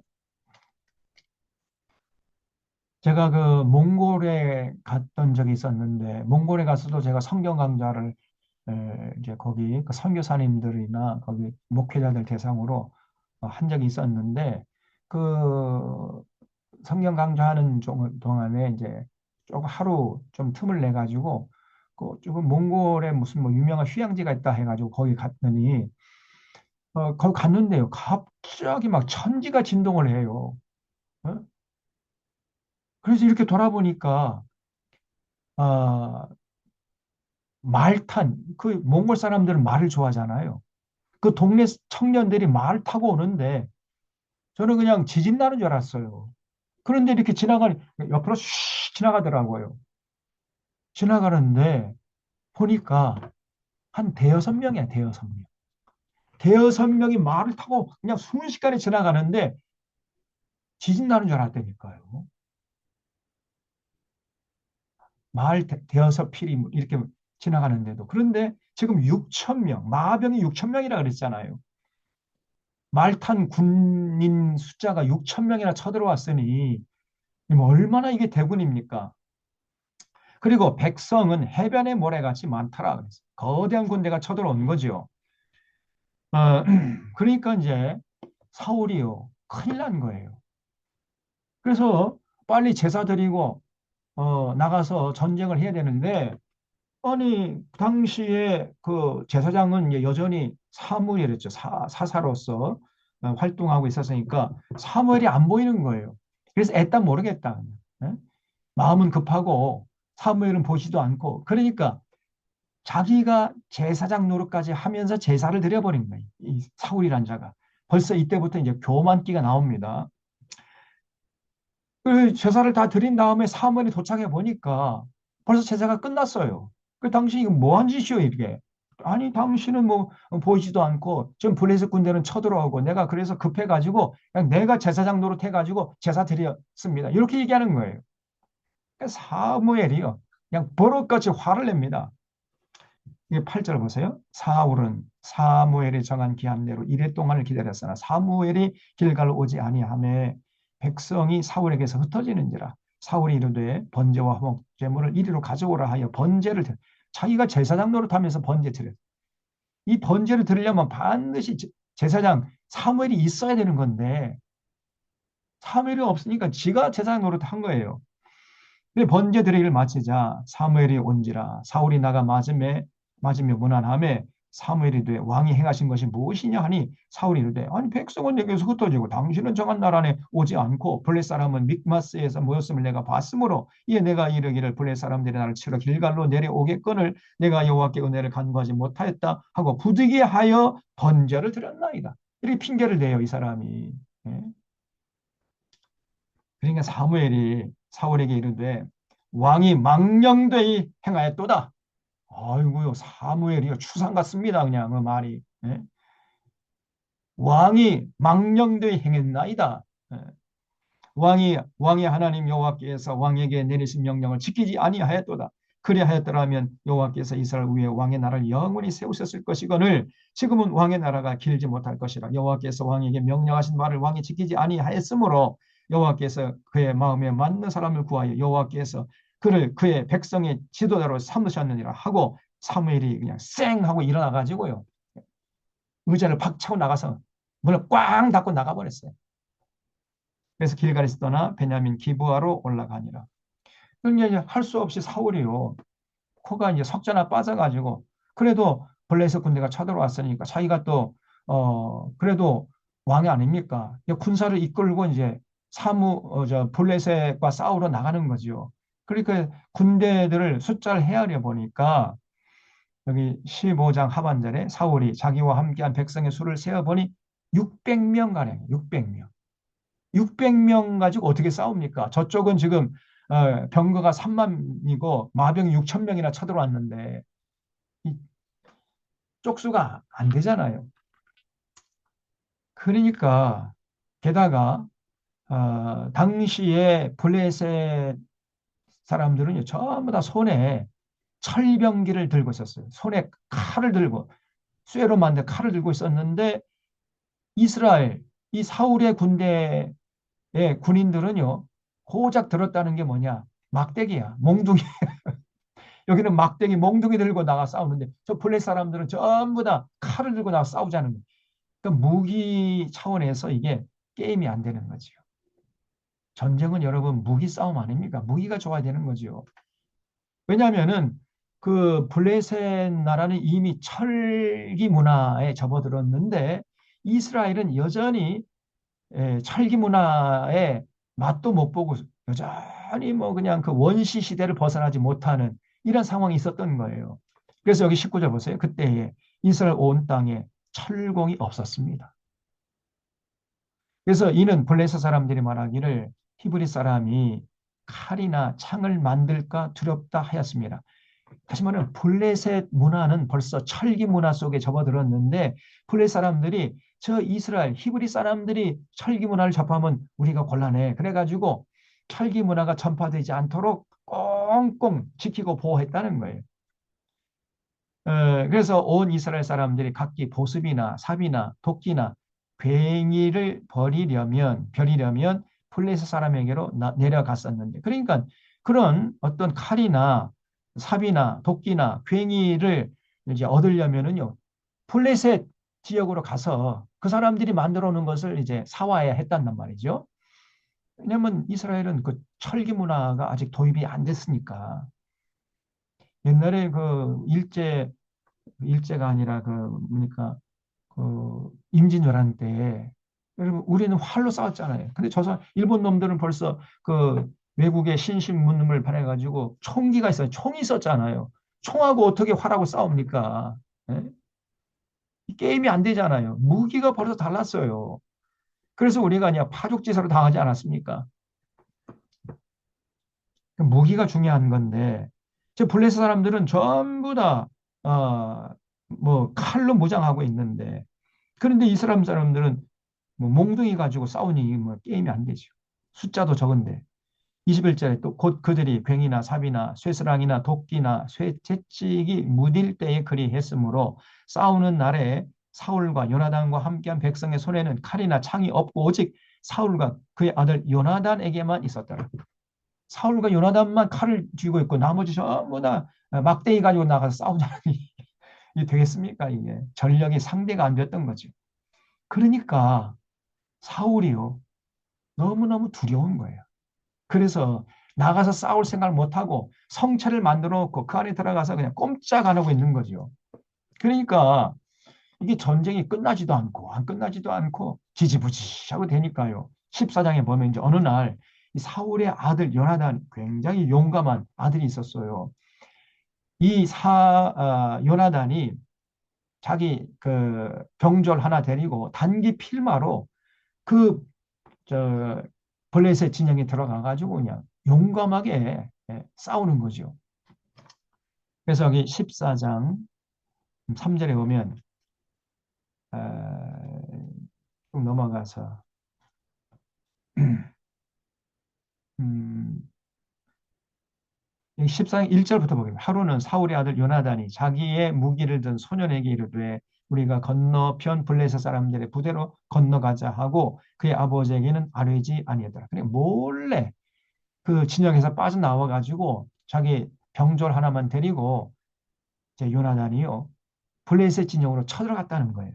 제가 그 몽골에 갔던 적이 있었는데 몽골에 가서도 제가 성경 강좌를 이제 거기 그 선교사님들이나 거기 목회자들 대상으로 한 적이 있었는데 그 성경 강좌하는 동안에 이제 조금 하루 좀 틈을 내 가지고 그 조금 몽골에 무슨 뭐 유명한 휴양지가 있다 해가지고 거기 갔더니 거기 갔는데요 갑자기 막 천지가 진동을 해요. 어? 그래서 이렇게 돌아보니까 아, 말탄 그 몽골 사람들은 말을 좋아하잖아요. 그 동네 청년들이 말 타고 오는데 저는 그냥 지진 나는 줄 알았어요. 그런데 이렇게 옆으로 슉 지나가더라고요. 지나가는데 보니까 한 대여섯 명이야, 대여섯 명. 대여섯 명이 말을 타고 그냥 순식간에 지나가는데 지진 나는 줄 알았다니까요. 대여섯 필이 이렇게 지나가는데도. 그런데 지금 6천 명, 마병이 6천 명이라 그랬잖아요. 말탄 군인 숫자가 6천 명이나 쳐들어왔으니 얼마나 이게 대군입니까? 그리고 백성은 해변의 모래같이 많더라 그랬어요. 거대한 군대가 쳐들어온 거죠. 그러니까 이제 사울이요. 큰일 난 거예요. 그래서 빨리 제사 드리고 나가서 전쟁을 해야 되는데 아니 당시에 그 제사장은 이제 여전히 사무엘이었죠. 사사로서 활동하고 있었으니까 사무엘이 안 보이는 거예요. 그래서 애딴 모르겠다. 예? 마음은 급하고 사무엘은 보지도 않고 그러니까 자기가 제사장 노릇까지 하면서 제사를 드려버린 거예요. 이 사울이란 자가. 벌써 이때부터 이제 교만기가 나옵니다. 그 제사를 다 드린 다음에 사무엘이 도착해 보니까 벌써 제사가 끝났어요. 그 당신 이거 뭐한 짓이요, 이게? 아니, 당신은 뭐 보이지도 않고 지금 블레셋 군대는 쳐들어오고 내가 그래서 급해가지고 그냥 내가 제사장 노릇 해가지고 제사 드렸습니다. 이렇게 얘기하는 거예요. 사무엘이요. 그냥 버릇같이 화를 냅니다. 이게 8절 보세요. 사울은 사무엘이 정한 기한대로 이래 동안을 기다렸으나 사무엘이 길갈로 오지 아니하매 백성이 사울에게서 흩어지는지라. 사울이 이르되 번제와 화목 제물을 이리로 가져오라 하여 번제를 자기가 제사장 노릇하면서 번제 드려. 이 번제를 드리려면 반드시 제사장 사무엘이 있어야 되는 건데 사무엘이 없으니까 지가 제사장 노릇한 거예요. 근데 번제 드리기를 마치자 사무엘이 온지라 사울이 나가 맞으며 무난하며 사무엘이 이르되 왕이 행하신 것이 무엇이냐 하니 사울이 이르되 아니 백성은 내게서 흩어지고 당신은 정한 나라 안에 오지 않고 블레 사람은 믹마스에서 모였음을 내가 봤으므로 이에 내가 이르기를 블레 사람들이 나를 치러 길갈로 내려오겠거늘 내가 여호와께 은혜를 간구하지 못하였다 하고 부득이하여 번제를 드렸나이다. 이렇게 핑계를 대요 이 사람이. 예? 그러니까 사무엘이 사울에게 이르되 왕이 망령되이 행하였도다. 아이고요, 사무엘이요. 추상 같습니다. 그냥 그 말이. 예? 왕이 망령되이 행했나이다. 예. 왕이 하나님 여호와께서 왕에게 내리신 명령을 지키지 아니하였도다. 그리하였더라면 여호와께서 이스라엘 위에 왕의 나라를 영원히 세우셨을 것이거늘 지금은 왕의 나라가 길지 못할 것이라. 여호와께서 왕에게 명령하신 말을 왕이 지키지 아니하였으므로 여호와께서 그의 마음에 맞는 사람을 구하여 여호와께서 그를 그의 백성의 지도자로 삼으셨느니라 하고 사무엘이 그냥 쌩 하고 일어나 가지고요. 의자를 팍 차고 나가서 문을 꽝 닫고 나가버렸어요. 그래서 길갈에서 떠나 베냐민 기브아로 올라가니라. 그러니까 할 수 없이 사울이요. 코가 이제 석자나 빠져가지고 그래도 블레셋 군대가 쳐들어왔으니까 자기가 또 그래도 왕이 아닙니까? 군사를 이끌고 이제 블레셋과 싸우러 나가는 거죠. 그러니까 군대들을 숫자를 헤아려 보니까 여기 15장 하반절에 사울이 자기와 함께한 백성의 수를 세어보니 600명 가량, 600명. 600명 가지고 어떻게 싸웁니까? 저쪽은 지금 병거가 3만이고 마병이 6천 명이나 쳐들어왔는데 이 쪽수가 안 되잖아요. 그러니까 게다가 당시에 블레셋 사람들은 전부 다 손에 철병기를 들고 있었어요. 손에 칼을 들고 쇠로 만든 칼을 들고 있었는데 이스라엘 이 사울의 군대의 군인들은요 고작 들었다는 게 뭐냐 막대기야 몽둥이 여기는 막대기 몽둥이 들고 나가 싸우는데 저 블레 사람들은 전부 다 칼을 들고 나가 싸우자는 거예요. 그러니까 무기 차원에서 이게 게임이 안 되는 거죠. 전쟁은 여러분 무기 싸움 아닙니까? 무기가 좋아야 되는 거죠. 왜냐하면은 그 블레셋 나라는 이미 철기 문화에 접어들었는데 이스라엘은 여전히 철기 문화에 맛도 못 보고 여전히 뭐 그냥 그 원시 시대를 벗어나지 못하는 이런 상황이 있었던 거예요. 그래서 여기 19절 보세요. 그때에 이스라엘 온 땅에 철공이 없었습니다. 그래서 이는 블레셋 사람들이 말하기를 히브리 사람이 칼이나 창을 만들까 두렵다 하였습니다. 다시 말하면 블레셋 문화는 벌써 철기 문화 속에 접어들었는데 블레셋 사람들이 저 이스라엘 히브리 사람들이 철기 문화를 접하면 우리가 곤란해. 그래가지고 철기 문화가 전파되지 않도록 꽁꽁 지키고 보호했다는 거예요. 그래서 온 이스라엘 사람들이 각기 보습이나 삽이나 도끼나 괭이를 버리려면 블레셋 사람에게로 내려갔었는데 그러니까 그런 어떤 칼이나 삽이나 도끼나 괭이를 이제 얻으려면은요 블레셋 지역으로 가서 그 사람들이 만들어 놓은 것을 이제 사와야 했단 말이죠. 왜냐하면 이스라엘은 그 철기 문화가 아직 도입이 안 됐으니까 옛날에 그 일제가 아니라 그 뭡니까 그 임진왜란 때 여러분 우리는 활로 싸웠잖아요. 근데 일본 놈들은 벌써 그 외국의 신신문음을 발해가지고 총기가 있어요. 총이 있었잖아요. 총하고 어떻게 활하고 싸웁니까? 예? 이 게임이 안 되잖아요. 무기가 벌써 달랐어요. 그래서 우리가 그냥 파죽지세로 당하지 않았습니까? 무기가 중요한 건데 저 블레셋 사람들은 전부 다 뭐 칼로 무장하고 있는데 그런데 이스라엘 사람들은 뭐 몽둥이 가지고 싸우니 뭐 게임이 안 되죠. 숫자도 적은데 21절에 또 곧 그들이 괭이나 삽이나 쇠스랑이나 도끼나 쇠채찍이 무딜 때에 그리했으므로 싸우는 날에 사울과 요나단과 함께한 백성의 손에는 칼이나 창이 없고 오직 사울과 그의 아들 요나단에게만 있었더라. 사울과 요나단만 칼을 쥐고 있고 나머지 전부 다 막대기 가지고 나가서 싸우자는 이게 되겠습니까? 이게 전력이 상대가 안 됐던 거죠. 그러니까 사울이요 너무너무 두려운 거예요. 그래서 나가서 싸울 생각을 못하고 성체를 만들어 놓고 그 안에 들어가서 그냥 꼼짝 안 하고 있는 거죠. 그러니까 이게 전쟁이 끝나지도 않고 안 끝나지도 않고 지지부지하고 되니까요. 14장에 보면 이제 어느 날 이 사울의 아들 요나단 굉장히 용감한 아들이 있었어요. 요나단이 자기 그 병졸 하나 데리고 단기 필마로 그 저 블레셋 진영에 들어가 가지고 그냥 용감하게 싸우는 거죠. 그래서 여기 14장 3절에 보면 쭉 넘어가서 음, 14장 1절부터 보겠습니다. 하루는 사울의 아들 요나단이 자기의 무기를 든 소년에게 이르되 우리가 건너편 블레셋 사람들의 부대로 건너가자 하고 그의 아버지에게는 아뢰지 아니하더라. 그래 몰래 그 진영에서 빠져나와 가지고 자기 병졸 하나만 데리고 이제 요나단이요 블레셋 진영으로 쳐들어갔다는 거예요.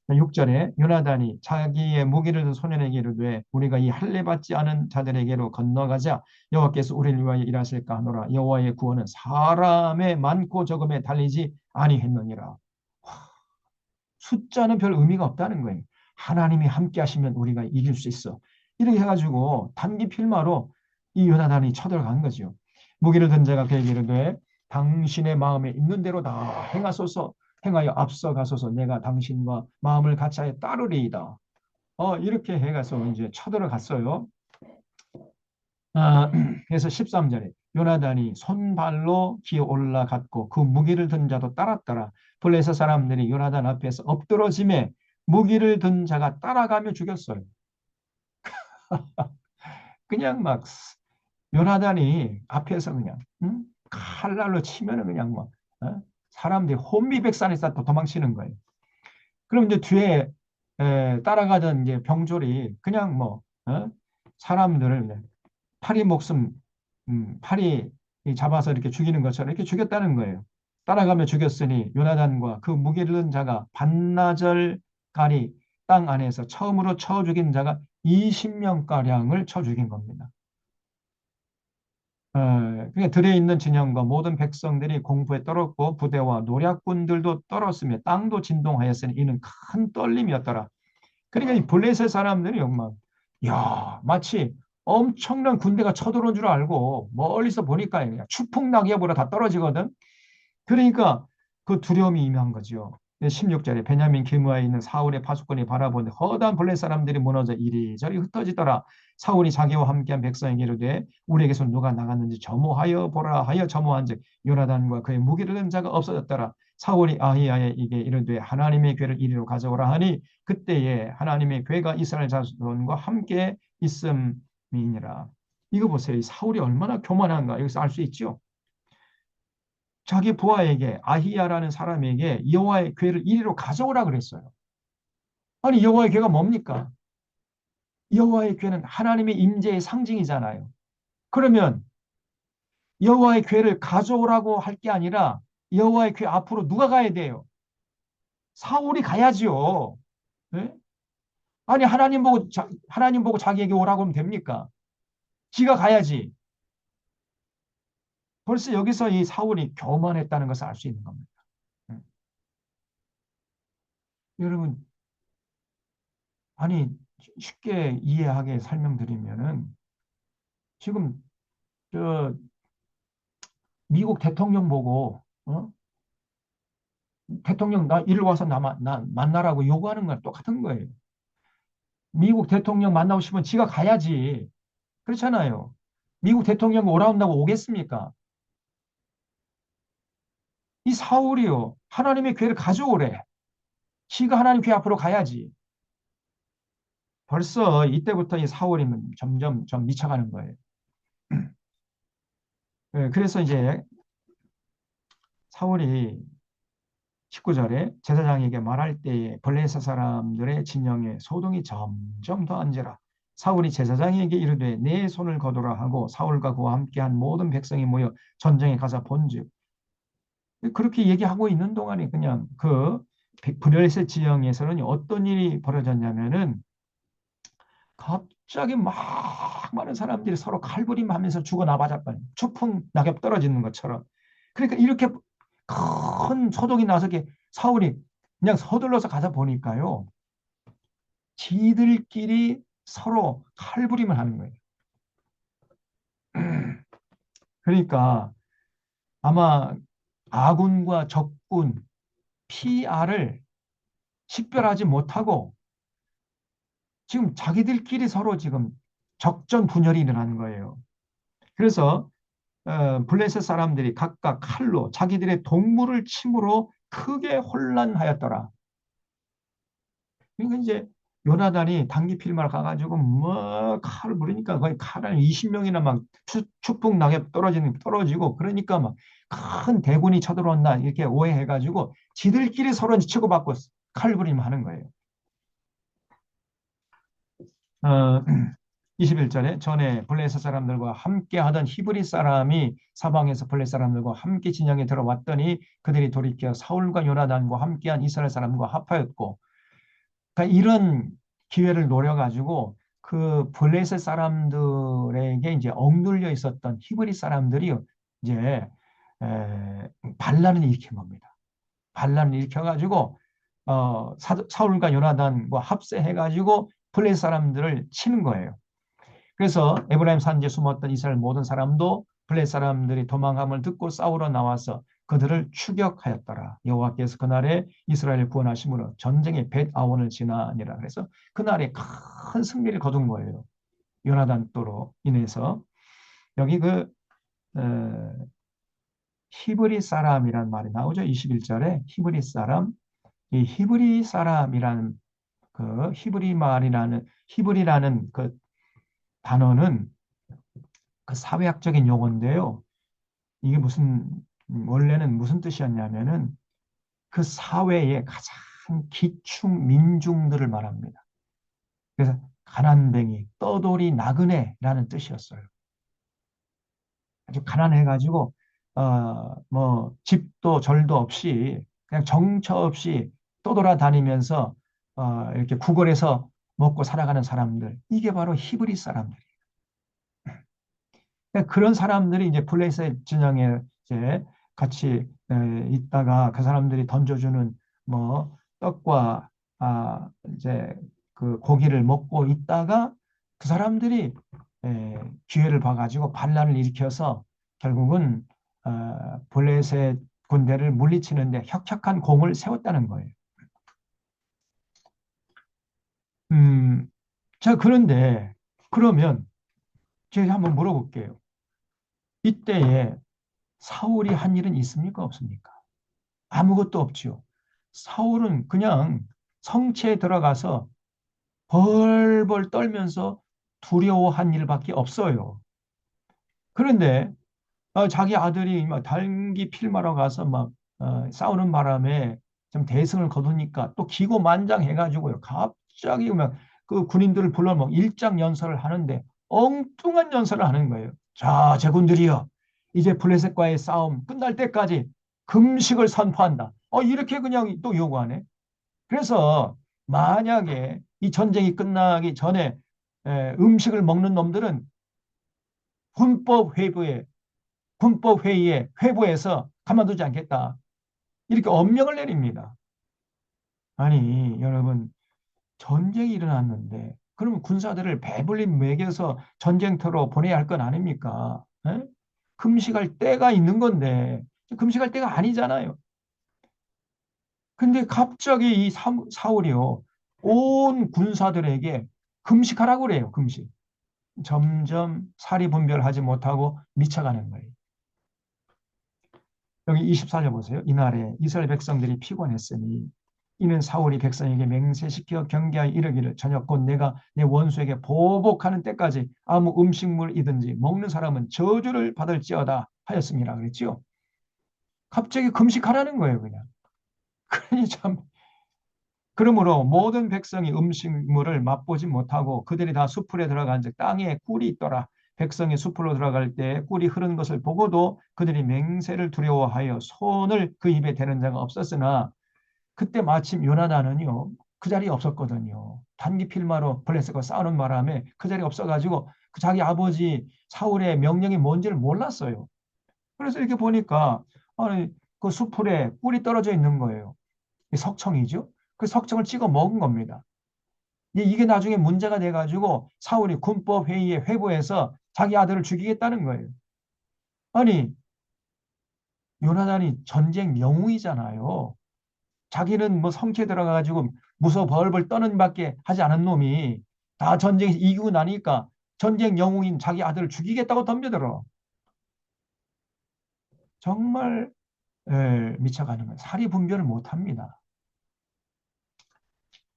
6절에 요나단이 자기의 무기를 든 소년에게 이르되 우리가 이 할례 받지 않은 자들에게로 건너가자 여호와께서 우리를 위하여 일하실까 하노라 여호와의 구원은 사람의 많고 적음에 달리지 아니했느니라. 숫자는 별 의미가 없다는 거예요. 하나님이 함께 하시면 우리가 이길 수 있어. 이렇게 해가지고 단기 필마로 이 요나단이 쳐들어간 거죠. 무기를 든 자가 그에게 이르되 당신의 마음에 있는 대로 다 행하소서 행하여 앞서가소서 내가 당신과 마음을 같이하여 따르리이다. 이렇게 해가서 이제 쳐들어갔어요. 그래서 13절에 요나단이 손발로 기어 올라갔고 그 무기를 든 자도 따랐더라. 블레셋 사람들이 요나단 앞에서 엎드러짐에 무기를 든 자가 따라가며 죽였어요. 그냥 막 요나단이 앞에서 그냥 칼날로 치면은 그냥 막 사람들이 혼비백산에서 또 도망치는 거예요. 그럼 이제 뒤에 따라가던 이제 병졸이 그냥 뭐 사람들을 그냥 파리 목숨 파리 잡아서 이렇게 죽이는 것처럼 이렇게 죽였다는 거예요. 따라가며 죽였으니 요나단과 그 무기를 든 자가 반나절가리 땅 안에서 처음으로 쳐 죽인 자가 20명가량을 쳐 죽인 겁니다. 그러니까 들에 있는 진영과 모든 백성들이 공포에 떨었고 부대와 노략군들도 떨었으며 땅도 진동하였으니 이는 큰 떨림이었더라. 그러니까 이 블레셋 사람들이 정말 야 마치 엄청난 군대가 쳐들어온 줄 알고 멀리서 보니까 그냥 추풍낙엽으로 다 떨어지거든. 그러니까 그 두려움이 임한 거죠. 16절에 베냐민 기므아에 있는 사울의 파수꾼이 바라보는데 허다한 블레 사람들이 무너져 이리저리 흩어지더라. 사울이 자기와 함께한 백성에게 이르되 우리에게서 누가 나갔는지 점호하여 보라 하여 점호한즉 요나단과 그의 무기를 든 자가 없어졌더라. 사울이 아히야에게 이르되 하나님의 괴를 이리로 가져오라 하니 그때에 하나님의 괴가 이스라엘 자손과 함께 있음이니라. 이거 보세요. 사울이 얼마나 교만한가 여기서 알 수 있죠. 자기 부하에게 아히야라는 사람에게 여호와의 궤를 이리로 가져오라 그랬어요. 아니 여호와의 궤가 뭡니까? 여호와의 궤는 하나님의 임재의 상징이잖아요. 그러면 여호와의 궤를 가져오라고 할 게 아니라 여호와의 궤 앞으로 누가 가야 돼요? 사울이 가야지요. 네? 아니 하나님 보고 자기에게 오라고 하면 됩니까? 지가 가야지. 벌써 여기서 이 사울이 교만했다는 것을 알 수 있는 겁니다. 네? 여러분 아니 쉽게 이해하게 설명드리면은 지금 저 미국 대통령 보고 대통령 나 이리 와서 나 만나라고 요구하는 거랑 똑같은 거예요. 미국 대통령 만나고 싶으면 지가 가야지. 그렇잖아요. 미국 대통령 오라온다고 오겠습니까? 이 사울이요. 하나님의 괴를 가져오래. 지가 하나님 괴 앞으로 가야지. 벌써 이때부터 이 사울이 점점 좀 미쳐가는 거예요. 그래서 이제 사울이 19절에 제사장에게 말할 때에 블레셋 사람들의 진영에 소동이 점점 더 앉으라. 사울이 제사장에게 이르되 내 손을 거두라 하고 사울과 그와 함께한 모든 백성이 모여 전쟁에 가서 본즉 그렇게 얘기하고 있는 동안에 그냥 그 블레셋 지형에서는 어떤 일이 벌어졌냐면은 갑자기 막 많은 사람들이 서로 칼부림하면서 죽어 나가자빠요. 추풍 낙엽 떨어지는 것처럼. 그러니까 이렇게 큰 소동이 나서 사울이 그냥 서둘러서 가서 보니까요. 지들끼리 서로 칼부림을 하는 거예요. 그러니까 아마 아군과 적군, PR을 식별하지 못하고 지금 자기들끼리 서로 지금 적전 분열이 일어나는 거예요. 그래서 블레셋 사람들이 각각 칼로 자기들의 동물을 침으로 크게 혼란하였더라. 그러니까 이제 요나단이 단기 필마를 가가지고 뭐 칼을 부리니까 거의 칼을 20명이나 막 축복나게 떨어지고 그러니까 막 큰 대군이 쳐들어온다 이렇게 오해해가지고 지들끼리 서로 치고받고 칼부림 하는 거예요. 21절에 전에 블레셋 사람들과 함께 하던 히브리 사람이 사방에서 블레셋 사람들과 함께 진영에 들어왔더니 그들이 돌이켜 사울과 요나단과 함께한 이스라엘 사람과 합하였고, 그러니까 이런 기회를 노려가지고 그 블레셋 사람들에게 이제 억눌려 있었던 히브리 사람들이 이제 반란을 일으킨 겁니다. 반란을 일으켜가지고 사울과 요나단과 합세해가지고 블레셋 사람들을 치는 거예요. 그래서 에브라임 산지에 숨었던 이스라엘 모든 사람도 블레셋 사람들이 도망함을 듣고 싸우러 나와서 그들을 추격하였더라. 여호와께서 그날에 이스라엘을 구원하심으로 전쟁의 벳아원을 지나니라. 그래서 그날에 큰 승리를 거둔 거예요. 요나단 또로 인해서. 여기 히브리 사람이란 말이 나오죠. 21절에 히브리 사람. 이 히브리 사람이라는 히브리 말이라는 히브리라는 그 단어는 그 사회학적인 용어인데요. 이게 원래는 무슨 뜻이었냐면은 그 사회의 가장 기충 민중들을 말합니다. 그래서 가난뱅이, 떠돌이, 나그네라는 뜻이었어요. 아주 가난해가지고, 뭐, 집도 절도 없이, 그냥 정처 없이 떠돌아다니면서, 이렇게 구걸해서 먹고 살아가는 사람들. 이게 바로 히브리 사람들. 그러니까 그런 사람들이 이제 블레셋 진영에 이제 같이 있다가 그 사람들이 던져주는 뭐 떡과 이제 그 고기를 먹고 있다가 그 사람들이 기회를 봐가지고 반란을 일으켜서 결국은 블레셋 군대를 물리치는데 혁혁한 공을 세웠다는 거예요. 음, 자, 그런데 그러면 제가 한번 물어볼게요. 이때에 사울이 한 일은 있습니까? 없습니까? 아무것도 없지요. 사울은 그냥 성체에 들어가서 벌벌 떨면서 두려워한 일밖에 없어요. 그런데 자기 아들이 막 단기 필마로 가서 막 싸우는 바람에 좀 대승을 거두니까 또 기고만장해가지고요. 갑자기 그 군인들을 불러 막 일장 연설을 하는데 엉뚱한 연설을 하는 거예요. 자, 제군들이여, 이제 블레셋과의 싸움 끝날 때까지 금식을 선포한다. 이렇게 그냥 또 요구하네. 그래서 만약에 이 전쟁이 끝나기 전에 음식을 먹는 놈들은 군법회부에 군법회의에 회부해서 가만두지 않겠다. 이렇게 엄명을 내립니다. 아니, 여러분, 전쟁이 일어났는데, 그러면 군사들을 배불리 먹여서 전쟁터로 보내야 할 건 아닙니까? 에? 금식할 때가 있는 건데, 금식할 때가 아니잖아요. 근데 갑자기 이 사울이요, 온 군사들에게 금식하라고 그래요, 금식. 점점 사리 분별하지 못하고 미쳐가는 거예요. 여기 24절 보세요. 이날에 이스라엘 백성들이 피곤했으니 이는 사울이 백성에게 맹세시켜 경계하여 이르기를 저녁 곧 내가 내 원수에게 보복하는 때까지 아무 음식물이든지 먹는 사람은 저주를 받을지어다 하였습니다. 그랬죠. 갑자기 금식하라는 거예요, 그냥. 그러니 참 그러므로 모든 백성이 음식물을 맛보지 못하고 그들이 다 수풀에 들어간즉 땅에 꿀이 있더라. 백성이 수풀로 들어갈 때 꿀이 흐르는 것을 보고도 그들이 맹세를 두려워하여 손을 그 입에 대는 자가 없었으나 그때 마침 요나단은요 그 자리에 없었거든요. 단기 필마로 블레셋과 싸우는 바람에 그 자리에 없어가지고 그 자기 아버지 사울의 명령이 뭔지를 몰랐어요. 그래서 이렇게 보니까 아니 그 수풀에 꿀이 떨어져 있는 거예요. 이 석청이죠. 그 석청을 찍어 먹은 겁니다. 이게 나중에 문제가 돼가지고 사울이 군법 회의에 회부해서 자기 아들을 죽이겠다는 거예요. 아니, 요나단이 전쟁 영웅이잖아요. 자기는 뭐 성체 들어가가지고 무서 벌벌 떠는 밖에 하지 않은 놈이 다 전쟁에서 이기고 나니까 전쟁 영웅인 자기 아들을 죽이겠다고 덤벼들어. 정말 미쳐가는 거예요. 사리 분별을 못합니다.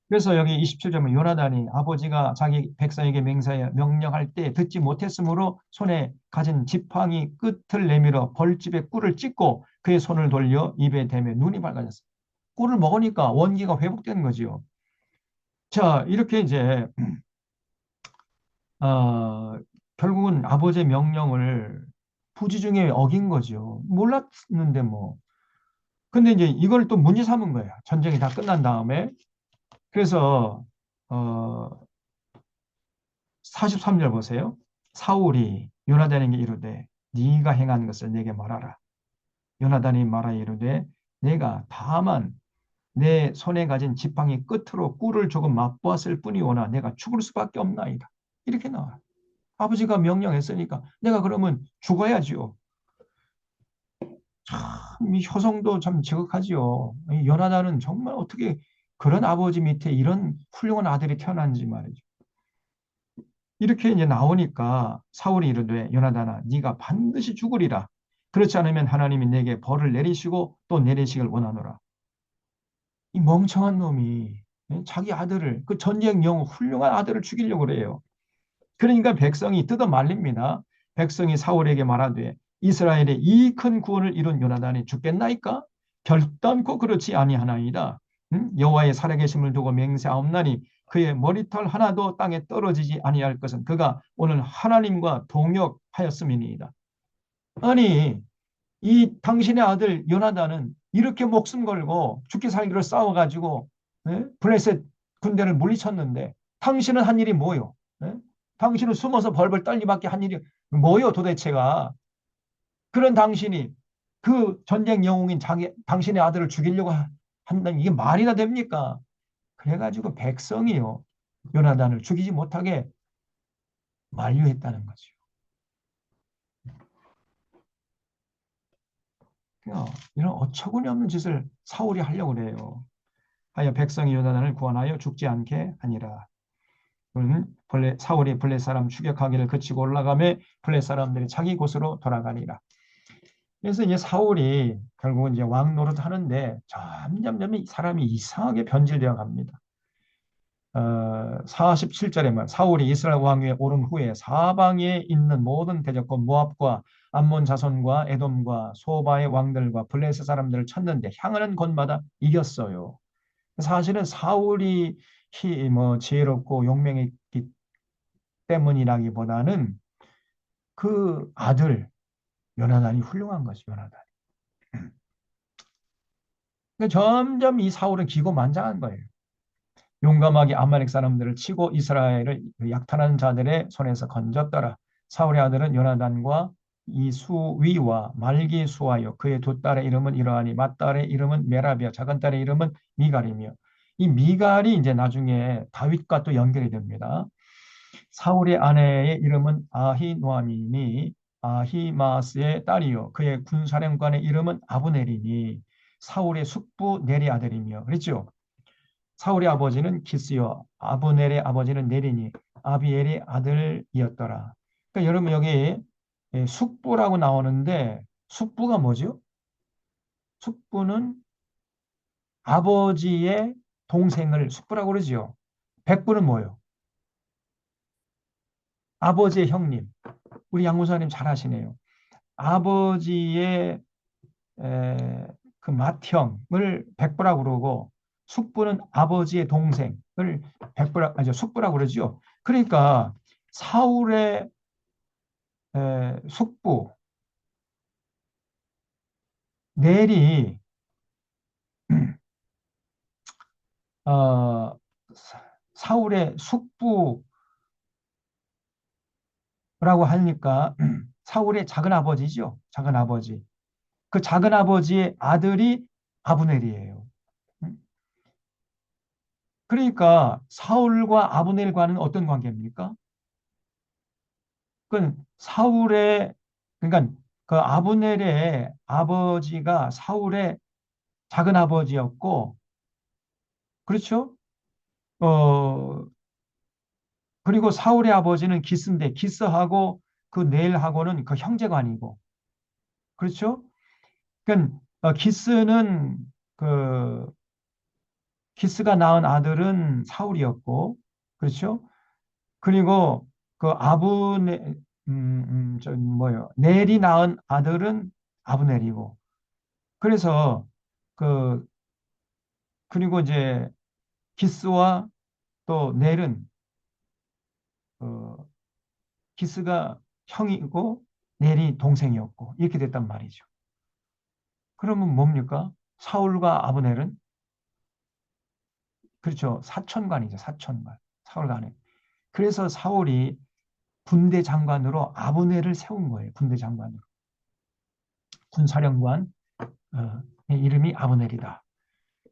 그래서 여기 27절은 요나단이 아버지가 자기 백성에게 맹세하여 명령할 때 듣지 못했으므로 손에 가진 지팡이 끝을 내밀어 벌집에 꿀을 찢고 그의 손을 돌려 입에 대며 눈이 밝아졌어요. 꿀을 먹으니까 원기가 회복되는 거지요. 자, 이렇게 이제 어, 결국은 아버지의 명령을 부지중에 어긴 거죠. 몰랐는데 뭐. 근데 이제 이걸 또 문제 삼은 거야. 전쟁이 다 끝난 다음에. 그래서 43절 보세요. 사울이 요나단에게 이르되 네가 행한 것을 내게 말하라. 요나단이 말하여 이르되 내가 다만 내 손에 가진 지팡이 끝으로 꿀을 조금 맛보았을 뿐이오나 내가 죽을 수밖에 없나이다. 이렇게 나와. 아버지가 명령했으니까 내가 그러면 죽어야지요. 참, 이 효성도 참 지극하지요. 이 요나단은 정말 어떻게 그런 아버지 밑에 이런 훌륭한 아들이 태어난지 말이죠. 이렇게 이제 나오니까 사울이 이르되 요나단아 네가 반드시 죽으리라. 그렇지 않으면 하나님이 내게 벌을 내리시고 또 내리시길 원하노라. 이 멍청한 놈이 자기 아들을 그 전쟁 영웅 훌륭한 아들을 죽이려고 그래요. 그러니까 백성이 뜯어 말립니다. 백성이 사울에게 말하되 이스라엘의 이 큰 구원을 이룬 요나단이 죽겠나이까? 결단코 그렇지 아니하나이다. 여호와의 살아계심을 두고 맹세하옵나니 그의 머리털 하나도 땅에 떨어지지 아니할 것은 그가 오늘 하나님과 동역하였음이니이다. 아니 이 당신의 아들 요나단은 이렇게 목숨 걸고 죽기 살기로 싸워가지고 블레셋 군대를 물리쳤는데 당신은 한 일이 뭐요? 예? 당신은 숨어서 벌벌 떨기밖에 한 일이 뭐요 도대체가? 그런 당신이 그 전쟁 영웅인 당신의 아들을 죽이려고 한다는 이게 말이나 됩니까? 그래가지고 백성이요 요나단을 죽이지 못하게 만류했다는 거죠. 이런 어처구니 없는 짓을 사울이 하려고 그래요. 하여 백성이 요나단을 구원하여 죽지 않게 하니라. 사울이 블레 사람 추격하기를 그치고 올라가며 블레 사람들이 자기 곳으로 돌아가니라. 그래서 이제 사울이 결국은 이제 왕 노릇 하는데 점점 사람이 이상하게 변질되어 갑니다. 47절에 말 사울이 이스라엘 왕위에 오른 후에 사방에 있는 모든 대적과 모압과 암몬 자손과 에돔과 소바의 왕들과 블레셋 사람들을 쳤는데 향하는 곳마다 이겼어요. 사실은 사울이 뭐 지혜롭고 용맹했기 때문이라기보다는 그 아들 요나단이 훌륭한 거죠. 요나단. 점점 이 사울은 기고만장한 거예요. 용감하게 아말렉 사람들을 치고 이스라엘을 약탈하는 자들의 손에서 건졌더라. 사울의 아들은 요나단과 이수위와 말기수하여 그의 두 딸의 이름은 이러하니 맏딸의 이름은 메라비아 작은 딸의 이름은 미갈이며 이 미갈이 이제 나중에 다윗과 또 연결이 됩니다. 사울의 아내의 이름은 아히노아미니 아히마스의 딸이요 그의 군사령관의 이름은 아브넬이니 사울의 숙부 넬의 아들이며 그랬죠. 사울의 아버지는 기스요 아브넬의 아버지는 넬이니 아비엘의 아들이었더라. 그러니까 여러분 여기 숙부라고 나오는데 숙부가 뭐죠? 숙부는 아버지의 동생을 숙부라고 그러지요. 백부는 뭐예요? 아버지의 형님. 우리 양무사님 잘 아시네요. 아버지의 그 맏형을 백부라고 그러고 숙부는 아버지의 동생을 숙부라고 그러죠. 그러니까 사울의 숙부 넬이 어, 사울의 숙부라고 하니까 사울의 작은 아버지죠. 작은 아버지. 그 작은 아버지의 아들이 아브넬이에요. 음. 그러니까 사울과 아브넬과는 어떤 관계입니까? 그 사울의 그러니까 그 아브넬의 아버지가 사울의 작은 아버지였고, 그렇죠? 어 그리고 사울의 아버지는 기스인데 기스하고 그 넬하고는 그 형제간이고, 그렇죠? 그러니까 기스는 그 기스가 낳은 아들은 사울이었고, 그렇죠? 그리고 그 아브네 저 뭐요? 넬이 낳은 아들은 아브넬이고, 그래서 그 그리고 이제 기스와 또 넬은 어, 기스가 형이고 넬이 동생이었고 이렇게 됐단 말이죠. 그러면 뭡니까? 사울과 아브넬은 그렇죠. 사촌관이죠. 사촌관. 사울간에. 그래서 사울이 군대 장관으로 아브넬을 세운 거예요. 군대 장관으로. 군사령관 이름이 아브넬이다.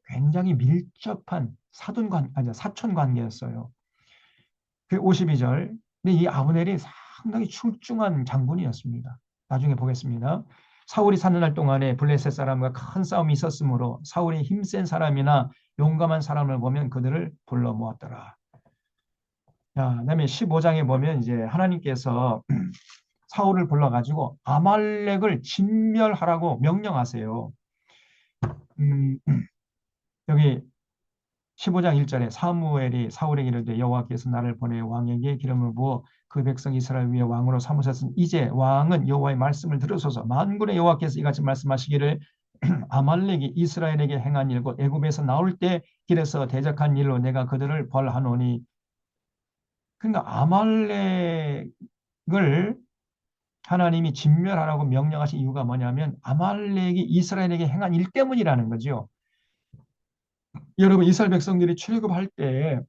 굉장히 밀접한 사돈관 아니 사촌 관계였어요. 그 52절. 근데 이 아브넬이 상당히 출중한 장군이었습니다. 나중에 보겠습니다. 사울이 사는 날 동안에 블레셋 사람과 큰 싸움이 있었으므로 사울이 힘센 사람이나 용감한 사람을 보면 그들을 불러 모았더라. 자, 그다음에 15장에 보면 이제 하나님께서 사울을 불러가지고 아말렉을 진멸하라고 명령하세요. 음, 여기 15장 1절에 사무엘이 사울에게 이르되 여호와께서 나를 보내 왕에게 기름을 부어 그 백성 이스라엘 위에 왕으로 삼으셨으니 이제 왕은 여호와의 말씀을 들으소서. 만군의 여호와께서 이같이 말씀하시기를 아말렉이 이스라엘에게 행한 일고 애굽에서 나올 때 길에서 대적한 일로 내가 그들을 벌하노니. 그러니까 아말렉을 하나님이 진멸하라고 명령하신 이유가 뭐냐면 아말렉이 이스라엘에게 행한 일 때문이라는 거죠. 여러분 이스라엘 백성들이 출애굽할 때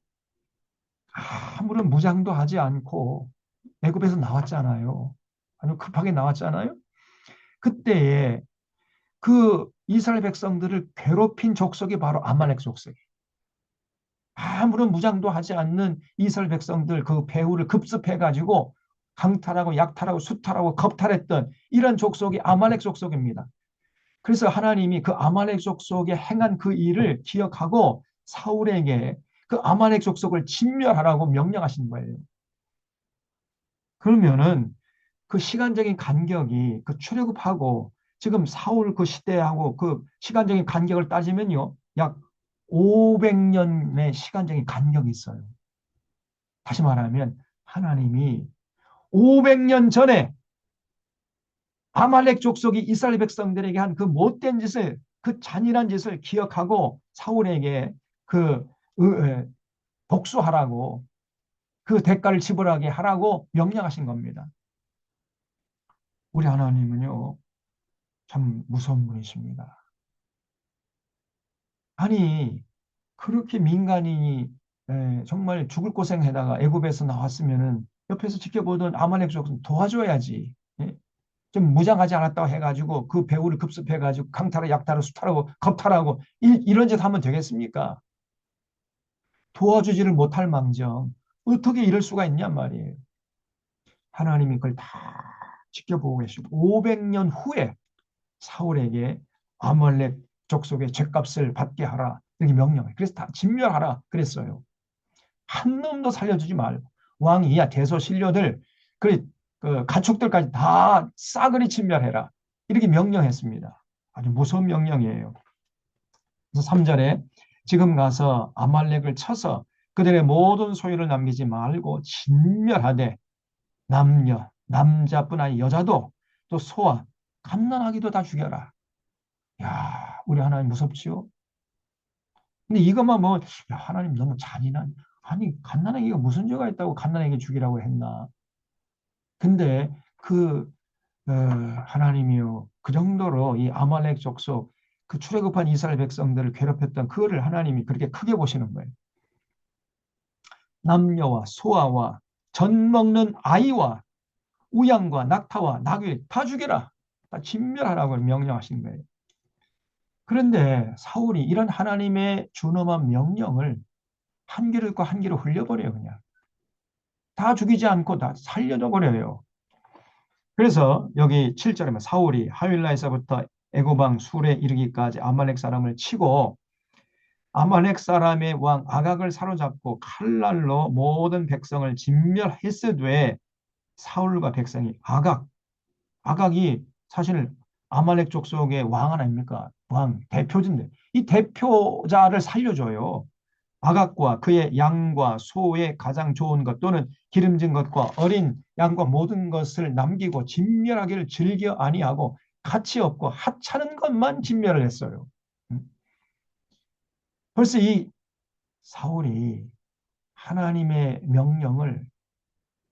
아무런 무장도 하지 않고 애굽에서 나왔잖아요. 아주 급하게 나왔잖아요. 그때에 그 이스라엘 백성들을 괴롭힌 족속이 바로 아말렉 족속이에요. 아무런 무장도 하지 않는 이스라엘 백성들 그 배후를 급습해가지고 강탈하고 약탈하고 수탈하고 겁탈했던 이런 족속이 아말렉 족속입니다. 그래서 하나님이 그 아말렉 족속에 행한 그 일을 기억하고 사울에게 그 아말렉 족속을 진멸하라고 명령하신 거예요. 그러면은 그 시간적인 간격이 그 출애굽하고 지금 사울 그 시대하고 그 시간적인 간격을 따지면요. 약 500년의 시간적인 간격이 있어요. 다시 말하면 하나님이 500년 전에 아말렉 족속이 이스라엘 백성들에게 한 그 못된 짓을 그 잔인한 짓을 기억하고 사울에게 그 복수하라고 그 대가를 지불하게 하라고 명령하신 겁니다. 우리 하나님은요 참 무서운 분이십니다. 아니 그렇게 민간인이 정말 죽을 고생에다가 애굽에서 나왔으면은 옆에서 지켜보던 아말렉 족속 도와줘야지. 예? 좀 무장하지 않았다고 해가지고 그 배후를 급습해가지고 강탈하고 약탈하고 수탈하고 겁탈하고 이런 짓 하면 되겠습니까? 도와주지를 못할 망정 어떻게 이럴 수가 있냔 말이에요. 하나님이 그걸 다 지켜보고 계시고 500년 후에 사울에게 아말렉 족속의 죄값을 받게 하라 이렇게 명령해. 그래서 다 진멸하라 그랬어요. 한 놈도 살려주지 말고 왕이 야 대소신료들 그 가축들까지 다 싸그리 진멸해라 이렇게 명령했습니다. 아주 무서운 명령이에요. 그래서 3절에 지금 가서 아말렉을 쳐서 그들의 모든 소유를 남기지 말고 진멸하되 남녀 남자뿐 아니 여자도 또 소와 갓난아기도 다 죽여라. 야 우리 하나님 무섭지요? 근데 이것만 뭐 야, 하나님 너무 잔인한 아니 갓난아기가 무슨 죄가 있다고 갓난아기 죽이라고 했나? 근데 그 하나님이요 그 정도로 이 아말렉 족속 그 출애굽한 이스라엘 백성들을 괴롭혔던 그거를 하나님이 그렇게 크게 보시는 거예요. 남녀와 소아와 젖 먹는 아이와 우양과 낙타와 나귀 다 죽여라. 다 진멸하라고 명령하신 거예요. 그런데 사울이 이런 하나님의 준엄한 명령을 한 귀를 고 한 귀로 흘려버려요. 그냥 다 죽이지 않고 다 살려줘 버려요. 그래서 여기 7절에 보면 사울이 하윌라에서부터 애고방 술에 이르기까지 아말렉 사람을 치고 아말렉 사람의 왕 아각을 사로잡고 칼날로 모든 백성을 진멸했으되 사울과 백성이 아각이 사실 아말렉 족속의 왕 아닙니까? 왕 대표진데 이 대표자를 살려줘요. 아각과 그의 양과 소의 가장 좋은 것 또는 기름진 것과 어린 양과 모든 것을 남기고 진멸하기를 즐겨 아니하고 가치 없고 하찮은 것만 진멸을 했어요. 음. 벌써 이 사울이 하나님의 명령을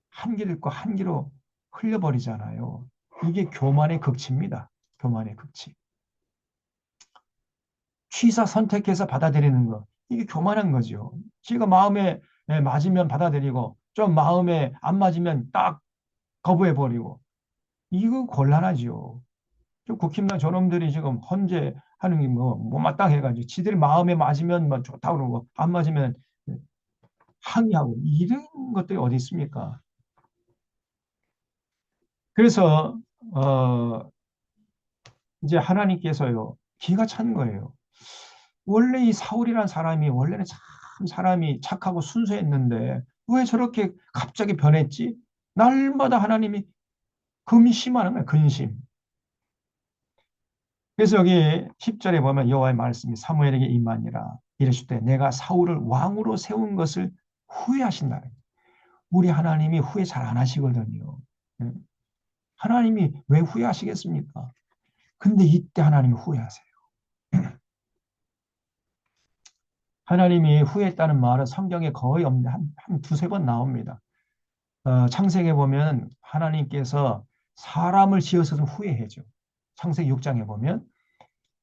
한 길 읽고 한 기로 흘려버리잖아요. 이게 교만의 극치입니다. 교만의 극치. 취사 선택해서 받아들이는 거. 이게 교만한 거죠. 지가 마음에 맞으면 받아들이고 좀 마음에 안 맞으면 딱 거부해버리고. 이거 곤란하죠. 국힘당 저놈들이 지금 헌재하는 게 뭐 못마땅해가지고 지들 마음에 맞으면 뭐 좋다고 그러고 안 맞으면 항의하고 이런 것들이 어디 있습니까? 그래서 이제 하나님께서요 기가 찬 거예요. 원래 이 사울이라는 사람이 원래는 참 사람이 착하고 순수했는데 왜 저렇게 갑자기 변했지? 날마다 하나님이 근심하는 거예요. 근심. 그래서 여기 10절에 보면 여호와의 말씀이 사무엘에게 임하니라 이르실 때 내가 사울을 왕으로 세운 것을 후회하신다. 우리 하나님이 후회 잘 안 하시거든요. 예. 하나님이 왜 후회하시겠습니까? 근데 이때 하나님이 후회하세요. 하나님이 후회했다는 말은 성경에 거의 없는데 한 두세 번 나옵니다. 창세기에 보면 하나님께서 사람을 지어서도 후회해죠. 창세기 6장에 보면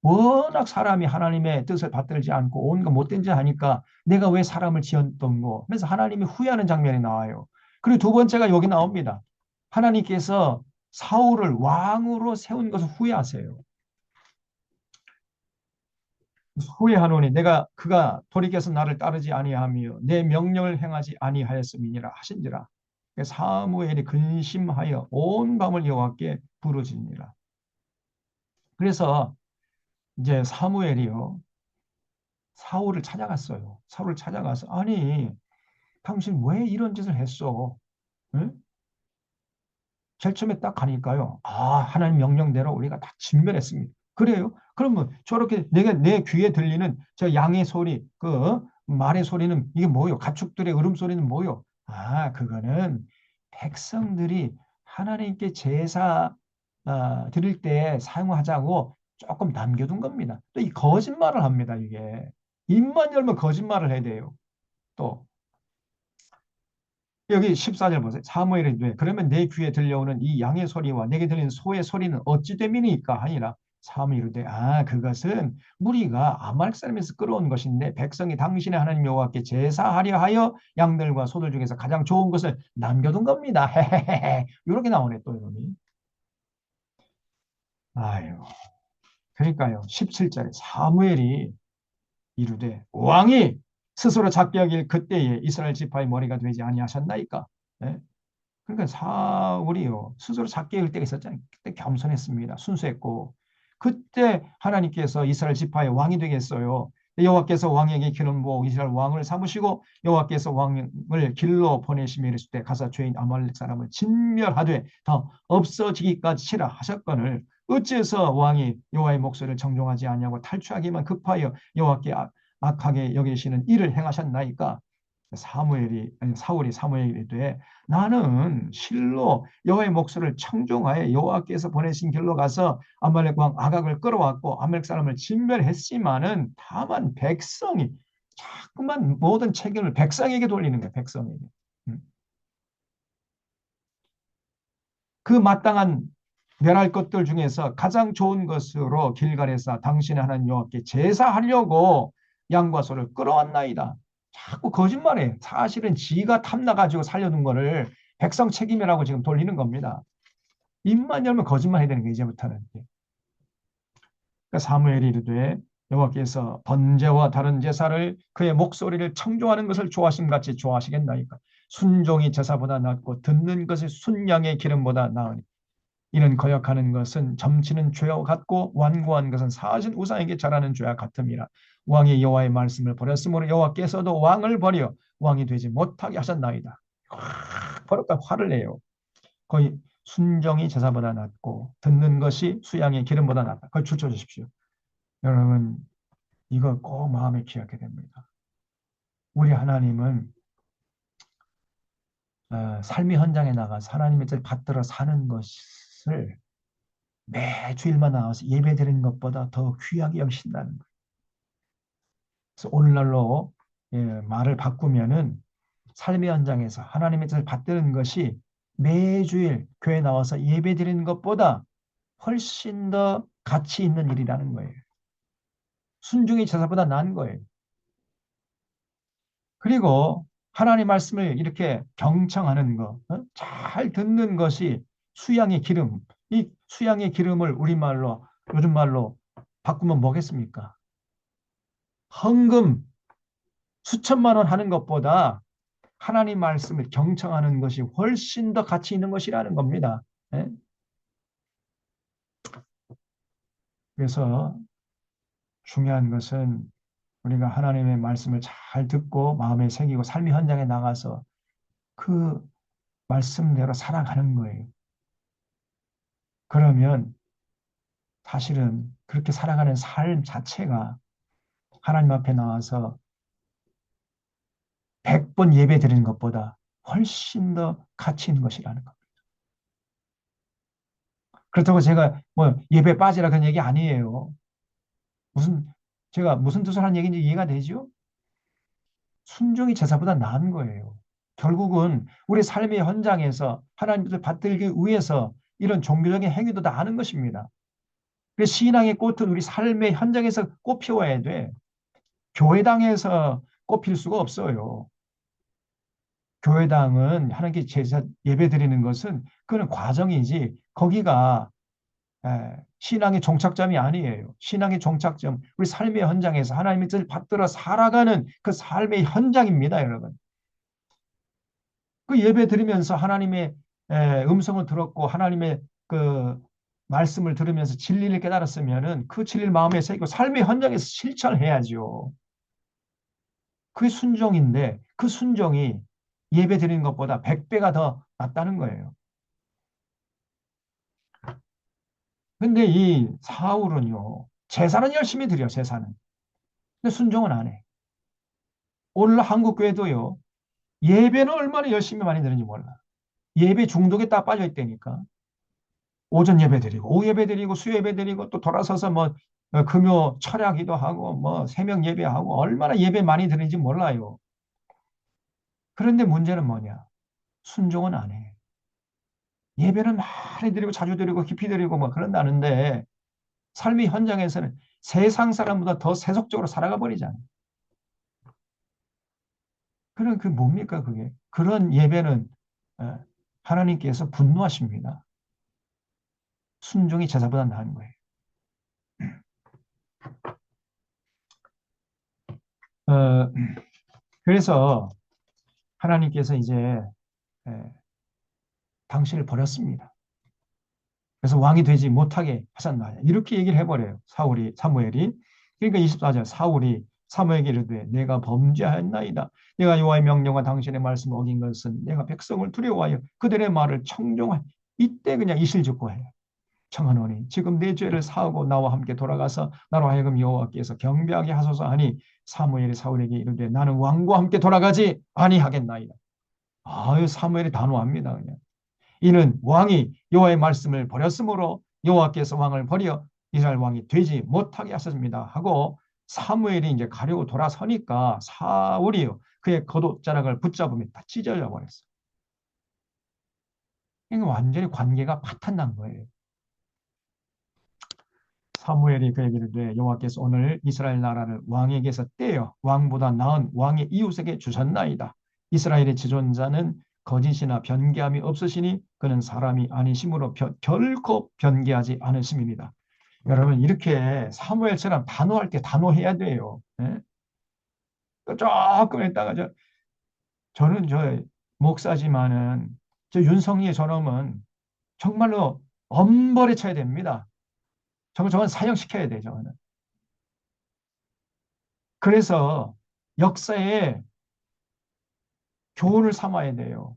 워낙 사람이 하나님의 뜻을 받들지 않고 온갖 못된 짓 하니까 내가 왜 사람을 지었던 거. 그래서 하나님이 후회하는 장면이 나와요. 그리고 두 번째가 여기 나옵니다. 하나님께서 사울을 왕으로 세운 것을 후회하세요. 후회하노니 내가 그가 돌이켜서 나를 따르지 아니하며 내 명령을 행하지 아니하였음이니라 하신지라. 사무엘이 근심하여 온 밤을 여호와께 부르짖니라. 그래서 이제 사무엘이요 사울을 찾아갔어요. 사울을 찾아가서 아니 당신 왜 이런 짓을 했어? 응? 제일 처음에 딱 가니까요. 아, 하나님 명령대로 우리가 다 진멸했습니다. 그래요? 그러면 저렇게 내 귀에 들리는 저 양의 소리, 그 말의 소리는 이게 뭐요? 가축들의 울음소리는 뭐요? 아, 그거는 백성들이 하나님께 제사 드릴 때 사용하자고 조금 남겨둔 겁니다. 또 이 거짓말을 합니다, 이게. 입만 열면 거짓말을 해야 돼요. 또 여기 14절 보세요. 사무엘이 이르되 그러면 내 귀에 들려오는 이 양의 소리와 내게 들리는 소의 소리는 어찌 됨이니까 하니라. 사무엘이 이르되 그것은 무리가 아말렉 사람에서 끌어온 것인데 백성이 당신의 하나님 여호와께 제사하려 하여 양들과 소들 중에서 가장 좋은 것을 남겨둔 겁니다. 헤헤헤. 이렇게 나오네 또 이놈이. 아유. 그러니까요. 17절에 사무엘이 이르되 왕이 스스로 작게 여길 그때에 이스라엘 지파의 머리가 되지 아니하셨나이까. 예? 그러니까 사울이요 스스로 작게 여길 때가 있었잖아요. 그때 겸손했습니다. 순수했고 그때 하나님께서 이스라엘 지파의 왕이 되겠어요. 여호와께서 왕에게 기름 부어 이스라엘 왕을 삼으시고 여호와께서 왕을 길로 보내시며 이르실 때 가서 죄인 아말렉 사람을 진멸하되 더 없어지기까지 치라 하셨거늘 어째서 왕이 여호와의 목소리를 정종하지 아니하고 탈취하기만 급하여 여호와께 악하게 여기시는 일을 행하셨나이까. 사울이 사무엘이 이르되 나는 실로 여호와의 목소리를 청종하여 여호와께서 보내신 길로 가서 아말렉 왕 아각을 끌어왔고 아말렉 사람을 진멸했지만은 다만 백성이 자꾸만 모든 책임을 백성에게 돌리는 거예요. 백성에게. 음. 그 마땅한 멸할 것들 중에서 가장 좋은 것으로 길갈에서 당신의 하나님 여호와께 제사하려고 양과 소를 끌어왔나이다. 자꾸 거짓말해. 사실은 지가 탐나가지고 살려둔 거를 백성 책임이라고 지금 돌리는 겁니다. 입만 열면 거짓말해야 되는 게 이제부터는. 그러니까 사무엘이 이르되 여호와께서 번제와 다른 제사를 그의 목소리를 청종하는 것을 좋아하심 같이 좋아하시겠나이까. 순종이 제사보다 낫고 듣는 것이 순양의 기름보다 나으니 이는 거역하는 것은 점치는 죄와 같고 완고한 것은 사신 우상에게 절하는 죄와 같음이라. 왕이 여호와의 말씀을 버렸으므로 여호와께서도 왕을 버려 왕이 되지 못하게 하셨나이다. 버렸다 화를 내요. 거의 순종이 제사보다 낫고 듣는 것이 수양의 기름보다 낫다. 그걸 추쳐 주십시오. 여러분 이거 꼭 마음에 기억해야 됩니다. 우리 하나님은 삶의 현장에 나가서 하나님의 뜻을 받들어 사는 것을 매 주일만 나와서 예배드리는 것보다 더 귀하게 여기신다는 거예요. 그래서 오늘날로 말을 바꾸면은 삶의 현장에서 하나님의 뜻을 받드는 것이 매주일 교회 나와서 예배드리는 것보다 훨씬 더 가치 있는 일이라는 거예요. 순종이 제사보다 나은 거예요. 그리고 하나님 말씀을 이렇게 경청하는 거, 잘 듣는 것이 수양의 기름. 이 수양의 기름을 우리말로 요즘 말로 바꾸면 뭐겠습니까? 헌금 수천만 원 하는 것보다 하나님 말씀을 경청하는 것이 훨씬 더 가치 있는 것이라는 겁니다. 예? 그래서 중요한 것은 우리가 하나님의 말씀을 잘 듣고 마음에 새기고 삶의 현장에 나가서 그 말씀대로 살아가는 거예요. 그러면 사실은 그렇게 살아가는 삶 자체가 하나님 앞에 나와서 100번 예배 드리는 것보다 훨씬 더 가치 있는 것이라는 겁니다. 그렇다고 제가 뭐 예배 빠지라 그런 얘기 아니에요. 무슨 제가 무슨 뜻을 하는 얘기인지 이해가 되죠? 순종이 제사보다 나은 거예요. 결국은 우리 삶의 현장에서 하나님을 받들기 위해서 이런 종교적인 행위도 다 하는 것입니다. 그 신앙의 꽃은 우리 삶의 현장에서 꽃 피워야 돼. 교회당에서 꽃 필 수가 없어요. 교회당은 하나님께 제사 예배 드리는 것은 그는 과정이지 거기가 신앙의 종착점이 아니에요. 신앙의 종착점, 우리 삶의 현장에서 하나님의 뜻을 받들어 살아가는 그 삶의 현장입니다, 여러분. 그 예배 드리면서 하나님의 음성을 들었고 하나님의 그 말씀을 들으면서 진리를 깨달았으면은 그 진리를 마음에 새기고 삶의 현장에서 실천을 해야죠. 그게 순종인데 그 순종이 예배 드리는 것보다 100배가 더 낫다는 거예요. 근데 이 사울은요, 제사는 열심히 드려, 제사는. 근데 순종은 안 해. 오늘 한국 교회도요, 예배는 얼마나 열심히 많이 드는지 몰라. 예배 중독에 딱 빠져 있다니까. 오전 예배 드리고, 오후 예배 드리고, 수 예배 드리고, 또 돌아서서 뭐, 금요 철야기도 하고, 뭐, 새벽 예배하고, 얼마나 예배 많이 드는지 몰라요. 그런데 문제는 뭐냐? 순종은 안 해. 예배는 많이 드리고, 자주 드리고, 깊이 드리고, 뭐, 그런다는데, 삶의 현장에서는 세상 사람보다 더 세속적으로 살아가 버리잖아요. 그런 그 뭡니까 그게? 그런 예배는 하나님께서 분노하십니다. 순종이 제사보다 나은 거예요. 어, 그래서 하나님께서 이제 에, 당신을 버렸습니다. 그래서 왕이 되지 못하게 하셨나요? 이렇게 얘기를 해버려요. 사무엘이. 그러니까 24절 사울이 사무엘에게 이르되 내가 범죄하였나이다. 내가 여호와의 명령과 당신의 말씀을 어긴 것은 내가 백성을 두려워하여 그들의 말을 청종하여 이때 그냥 이실직고해요. 청하노니 지금 내 죄를 사하고 나와 함께 돌아가서 나로 하여금 여호와께서 경배하게 하소서 하니 사무엘이 사울에게 이르되 나는 왕과 함께 돌아가지 아니하겠나이다. 아유 사무엘이 단호합니다. 그냥. 이는 왕이 여호와의 말씀을 버렸으므로 여호와께서 왕을 버려 이스라엘 왕이 되지 못하게 하셨습니다. 하고 사무엘이 이제 가려고 돌아서니까 사울이요 그의 겉옷자락을 붙잡으며 다 찢어져 버렸어요. 그러니까 완전히 관계가 파탄난 거예요. 사무엘이 그에게 이르되 여호와께서 오늘 이스라엘 나라를 왕에게서 떼어 왕보다 나은 왕의 이웃에게 주셨나이다. 이스라엘의 지존자는 거짓이나 변개함이 없으시니 그는 사람이 아니심으로 결코 변개하지 않으심입니다. 여러분 이렇게 사무엘처럼 단호할 때 단호해야 돼요. 예? 조금 있다가 저는 목사지만은 저 윤석열 저놈은 정말로 엄벌에 쳐야 됩니다. 저건 사형시켜야 돼요. 저거는. 그래서 역사에 교훈을 삼아야 돼요.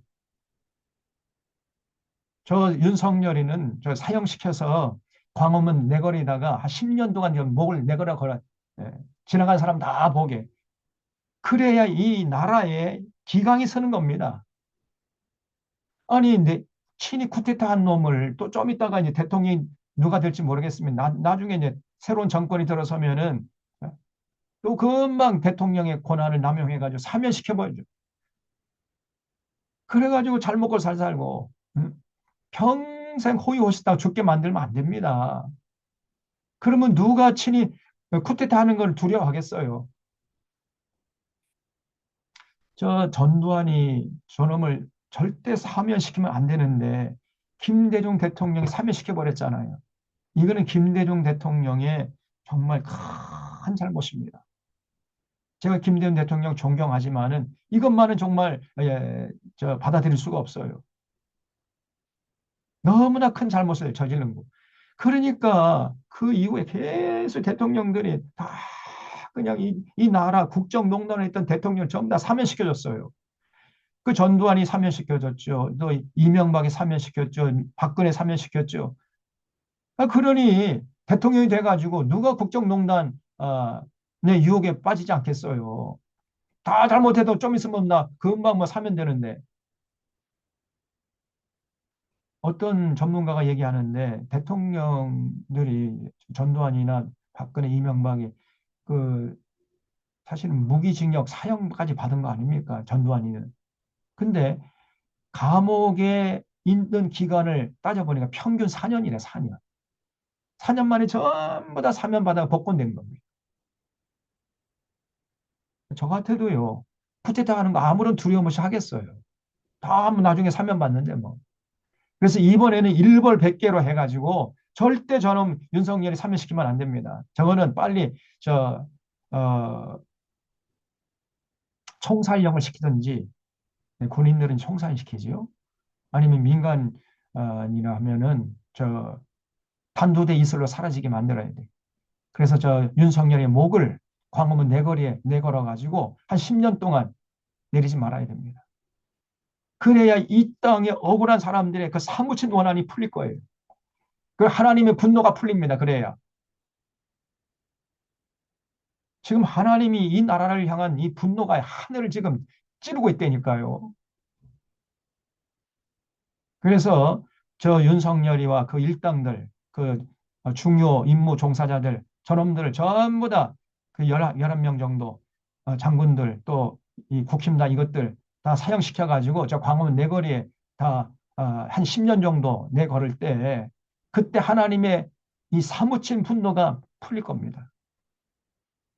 저 윤석열이는 저 사형시켜서 광화문 내거리다가 한 10년 동안 목을 내거라 걸어 예, 지나간 사람 다 보게. 그래야 이 나라에 기강이 서는 겁니다. 아니, 친히 쿠데타한 놈을 또 좀 있다가 이제 대통령이 누가 될지 모르겠으면 나중에 이제 새로운 정권이 들어서면은 또 금방 대통령의 권한을 남용해가지고 사면시켜버리죠. 그래가지고 잘 먹고 잘 살고 평생 호의호식다가 죽게 만들면 안 됩니다. 그러면 누가 친히 쿠데타 하는 걸 두려워하겠어요. 저 전두환이 저놈을 절대 사면시키면 안 되는데 김대중 대통령이 사면시켜버렸잖아요. 이거는 김대중 대통령의 정말 큰 잘못입니다. 제가 김대중 대통령 존경하지만은 이것만은 정말 받아들일 수가 없어요. 너무나 큰 잘못을 저지른 거. 그러니까 그 이후에 계속 대통령들이 다 그냥 이 나라 국정농단을 했던 대통령 전부 다 사면시켜줬어요. 그 전두환이 사면시켜줬죠. 또 이명박이 사면시켰죠. 박근혜 사면시켰죠. 그러니 대통령이 돼가지고 누가 국정농단 내 유혹에 빠지지 않겠어요. 다 잘못해도 좀 있으면 나 금방 뭐 사면 되는데 어떤 전문가가 얘기하는데 대통령들이 전두환이나 박근혜, 이명박이 그 사실은 무기징역 사형까지 받은 거 아닙니까? 전두환이는. 근데 감옥에 있는 기간을 따져보니까 평균 4년이래, 4년. 4년 만에 전부 다 사면 받아 복권된 겁니다. 저 같아도요, 쿠데타 하는 거 아무런 두려움 없이 하겠어요. 다 나중에 사면 받는데 뭐. 그래서 이번에는 일벌백계로 해가지고 절대 저는 윤석열이 사면시키면 안 됩니다. 저거는 빨리 어, 총살령을 시키든지 군인들은 총살시키지요. 아니면 민간이나 하면은 단두대 이슬로 사라지게 만들어야 돼. 그래서 저 윤석열의 목을 광화문 내거리에 내걸어 가지고 한 10년 동안 내리지 말아야 됩니다. 그래야 이 땅에 억울한 사람들의 그 사무친 원한이 풀릴 거예요. 그 하나님의 분노가 풀립니다. 그래야. 지금 하나님이 이 나라를 향한 이 분노가 하늘을 지금 찌르고 있다니까요. 그래서 저 윤석열이와 그 일당들, 그 중요 임무 종사자들, 저놈들을 전부 다 그 11명 정도 장군들 또 이 국힘당 이것들 다 사형시켜가지고 저 광화문 내거리에 다 한 10년 정도 내걸을 때 그때 하나님의 이 사무친 분노가 풀릴 겁니다.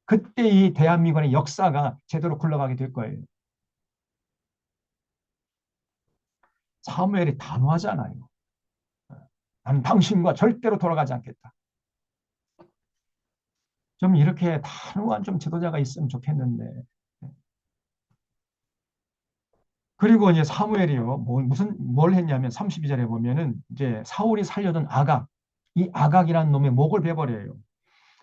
그때 이 대한민국의 역사가 제대로 굴러가게 될 거예요. 사무엘이 단호하잖아요. 나는 당신과 절대로 돌아가지 않겠다. 좀 이렇게 단호한 좀 지도자가 있으면 좋겠는데. 그리고 이제 사무엘이요. 뭘 했냐면 32절에 보면은 이제 사울이 살려둔 아각, 이 아각이라는 놈의 목을 베버려요.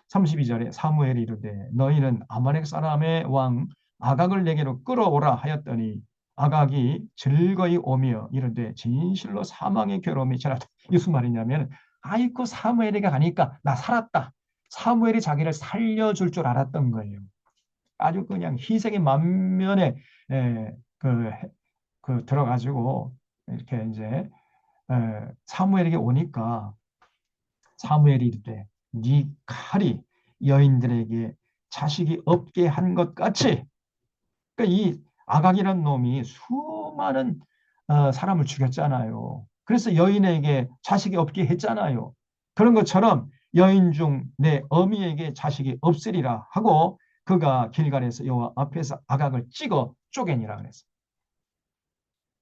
32절에 사무엘이 이르되 너희는 아말렉 사람의 왕 아각을 내게로 끌어오라 하였더니 아각이 즐거이 오며 이르되 진실로 사망의 괴로움이 저라다. 이게 무슨 말이냐면 아이고 사무엘에게 가니까 나 살았다. 사무엘이 자기를 살려줄 줄 알았던 거예요. 아주 그냥 희생의 만면에 에, 그, 들어가지고 이렇게 이제 사무엘에게 오니까 사무엘이 이르되 네 칼이 여인들에게 자식이 없게 한 것 같이 그러니까 이 아각이라는 놈이 수많은 사람을 죽였잖아요. 그래서 여인에게 자식이 없게 했잖아요. 그런 것처럼 여인 중 내 어미에게 자식이 없으리라 하고 그가 길갈에서 여호와 앞에서 아각을 찍어 쪼개니라 그랬어요.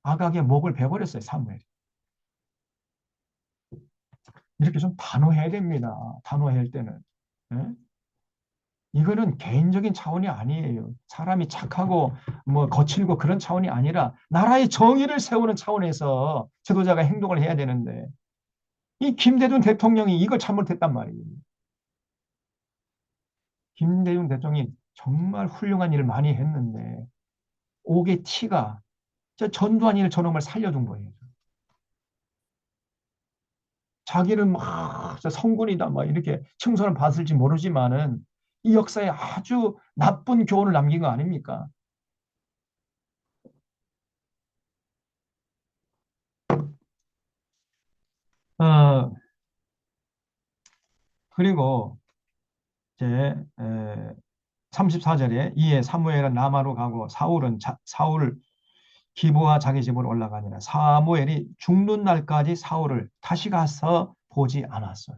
아각의 목을 베버렸어요, 사무엘이. 이렇게 좀 단호해야 됩니다. 단호할 때는. 예? 이거는 개인적인 차원이 아니에요. 사람이 착하고 뭐 거칠고 그런 차원이 아니라 나라의 정의를 세우는 차원에서 지도자가 행동을 해야 되는데 이 김대중 대통령이 이걸 잘못했단 말이에요. 김대중 대통령이 정말 훌륭한 일을 많이 했는데 옥의 티가 저 전두환이를 저놈을 살려준 거예요. 자기는 막저 성군이다 막 이렇게 칭송을 받을지 모르지만은 이 역사에 아주 나쁜 교훈을 남긴 거 아닙니까? 어, 그리고 이제 34절에 이에 사무엘은 라마로 가고 사울 기브와 자기 집으로 올라가니라. 사무엘이 죽는 날까지 사울을 다시 가서 보지 않았어요.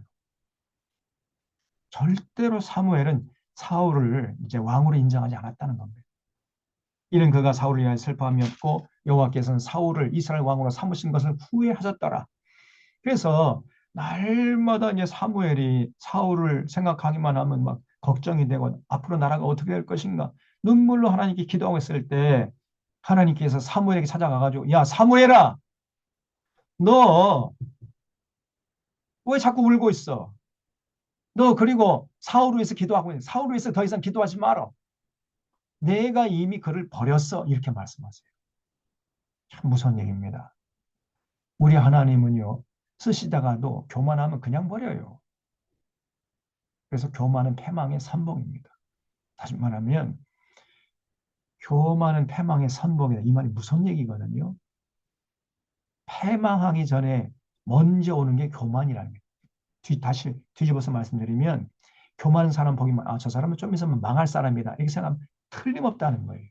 절대로 사무엘은 사울을 이제 왕으로 인정하지 않았다는 겁니다. 이는 그가 사울을 위하여 슬퍼함이었고 여호와께서는 사울을 이스라엘 왕으로 삼으신 것을 후회하셨더라. 그래서 날마다 이제 사무엘이 사울을 생각하기만 하면 막 걱정이 되고 앞으로 나라가 어떻게 될 것인가 눈물로 하나님께 기도하고 있을 때 하나님께서 사무엘에게 찾아가가지고 야 사무엘아 너 왜 자꾸 울고 있어? 너 그리고 사울을 위해서 기도하고 있는 사울을 위해서 더 이상 기도하지 마라. 내가 이미 그를 버렸어. 이렇게 말씀하세요. 참 무서운 얘기입니다. 우리 하나님은요 쓰시다가도 교만하면 그냥 버려요. 그래서 교만은 패망의 선봉입니다. 다시 말하면 교만은 패망의 선봉이다. 이 말이 무슨 얘기거든요. 패망하기 전에 먼저 오는 게 교만이라는 거예요. 다시 뒤집어서 말씀드리면 교만한 사람 보기만 아, 저 사람은 좀 있으면 망할 사람이다. 이렇게 생각하면 틀림없다는 거예요.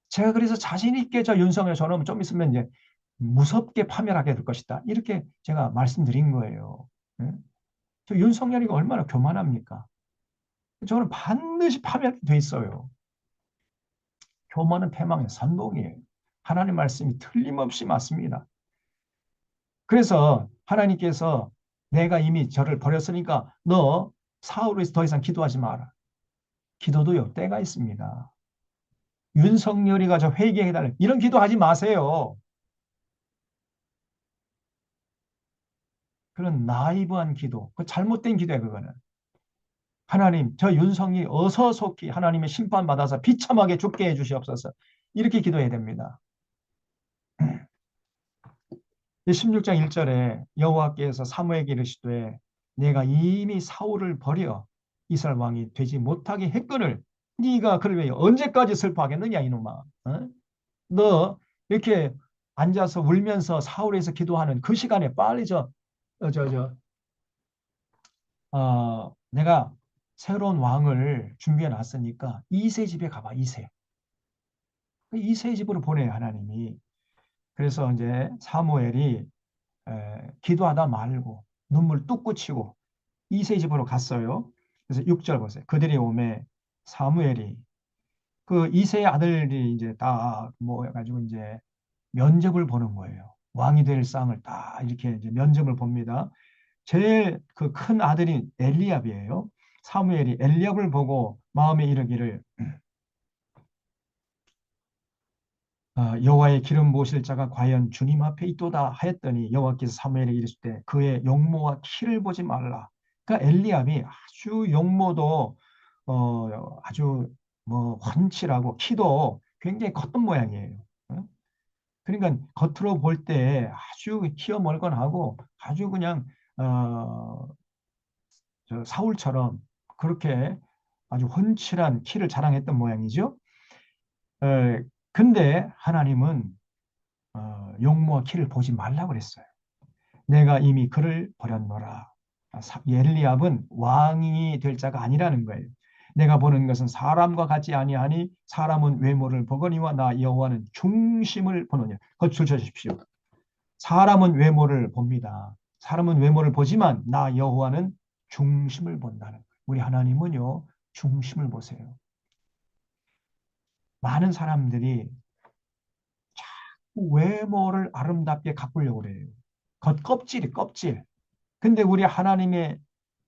제가 그래서 자신 있게 저 윤석열 저놈은 좀 있으면 이제 무섭게 파멸하게 될 것이다. 이렇게 제가 말씀드린 거예요. 예? 저 윤석열이가 얼마나 교만합니까? 저는 반드시 파멸돼 있어요. 교만은 패망의 선봉이에요. 하나님 말씀이 틀림없이 맞습니다. 그래서 하나님께서 내가 이미 저를 버렸으니까 너 사울에서 더 이상 기도하지 마라. 기도도요, 때가 있습니다. 윤석열이가 저 회개해달라. 이런 기도하지 마세요. 그런 나이브한 기도, 그 잘못된 기도야, 그거는. 하나님, 저 윤석이 어서 속히 하나님의 심판받아서 비참하게 죽게 해주시옵소서. 이렇게 기도해야 됩니다. 16장 1절에 여호와께서 사무에게 이르시되 내가 이미 사울을 버려 이스라엘 왕이 되지 못하게 했거늘 네가 그를 위해 언제까지 슬퍼하겠느냐 이놈아. 어? 너 이렇게 앉아서 울면서 사울에서 기도하는 그 시간에 빨리 어, 저, 저, 내가 새로운 왕을 준비해 놨으니까 이세 집에 가봐, 이세. 이세 집으로 보내, 하나님이. 그래서 이제 사무엘이 기도하다 말고 눈물 뚝 그치고 이세 집으로 갔어요. 그래서 6절 보세요. 그들이 오매 사무엘이 그 이세의 아들이 이제 다 모여가지고 이제 면접을 보는 거예요. 왕이 될 상을 다 이렇게 이제 면접을 봅니다. 제일 그 큰 아들이 엘리압이에요. 사무엘이 엘리압을 보고 마음에 이르기를 여호와의 기름 부으실 자가 과연 주님 앞에 있도다 하였더니 여호와께서 사무엘에게 이르실 때 그의 용모와 키를 보지 말라. 그러니까 엘리압이 아주 용모도 아주 뭐 훤칠하고 키도 굉장히 컸던 모양이에요. 어? 그러니까 겉으로 볼 때 아주 키어 멀건하고 아주 그냥 어, 저 사울처럼 그렇게 아주 훤칠한 키를 자랑했던 모양이죠. 근데 하나님은 용모와 키를 보지 말라고 그랬어요. 내가 이미 그를 버렸노라. 엘리압은 왕이 될 자가 아니라는 거예요. 내가 보는 것은 사람과 같지 아니하니 사람은 외모를 보거니와 나 여호와는 중심을 보느냐. 거출 쳐주십시오. 사람은 외모를 봅니다. 사람은 외모를 보지만 나 여호와는 중심을 본다는 거예요. 우리 하나님은요. 중심을 보세요. 많은 사람들이 외모를 아름답게 가꾸려고 그래요. 겉껍질이 껍질. 근데 우리 하나님의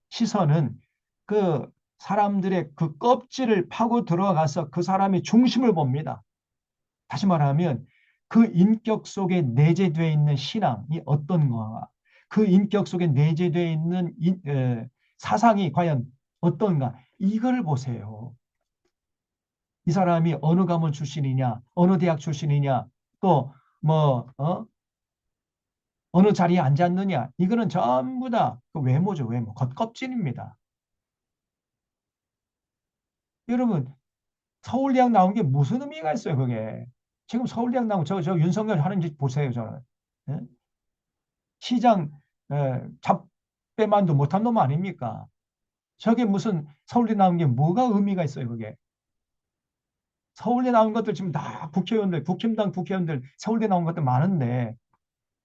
시선은 그 사람들의 그 껍질을 파고 들어가서 그 사람의 중심을 봅니다. 다시 말하면 그 인격 속에 내재되어 있는 신앙이 어떤가, 그 인격 속에 내재되어 있는 사상이 과연 어떤가, 이걸 보세요. 이 사람이 어느 가문 출신이냐, 어느 대학 출신이냐, 또 뭐, 어느 자리에 앉았느냐, 이거는 전부 다 그 외모죠, 외모. 겉껍질입니다. 여러분, 서울대학 나온 게 무슨 의미가 있어요, 그게. 지금 서울대학 나온 저 윤석열 하는 짓 보세요, 저는. 예? 시장 잡배만도 못한 놈 아닙니까? 저게 무슨 서울대 나온 게 뭐가 의미가 있어요, 그게. 서울대 나온 것들 지금 다 국회의원들, 국힘당 국회의원들 서울대 나온 것들 많은데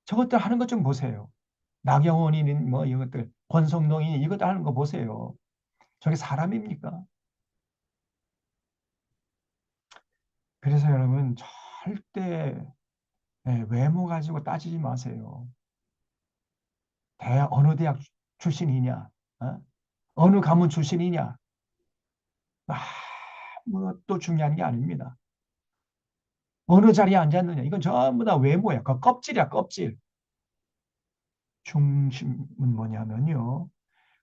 저것들 하는 것 좀 보세요. 나경원이 뭐 이것들, 권성동이 이것들 하는 거 보세요. 저게 사람입니까? 그래서 여러분 절대 외모 가지고 따지지 마세요. 어느 대학 출신이냐, 어? 어느 가문 출신이냐, 아무것도 중요한 게 아닙니다. 어느 자리에 앉았느냐, 이건 전부 다 외모야. 그 껍질이야, 껍질. 중심은 뭐냐면요,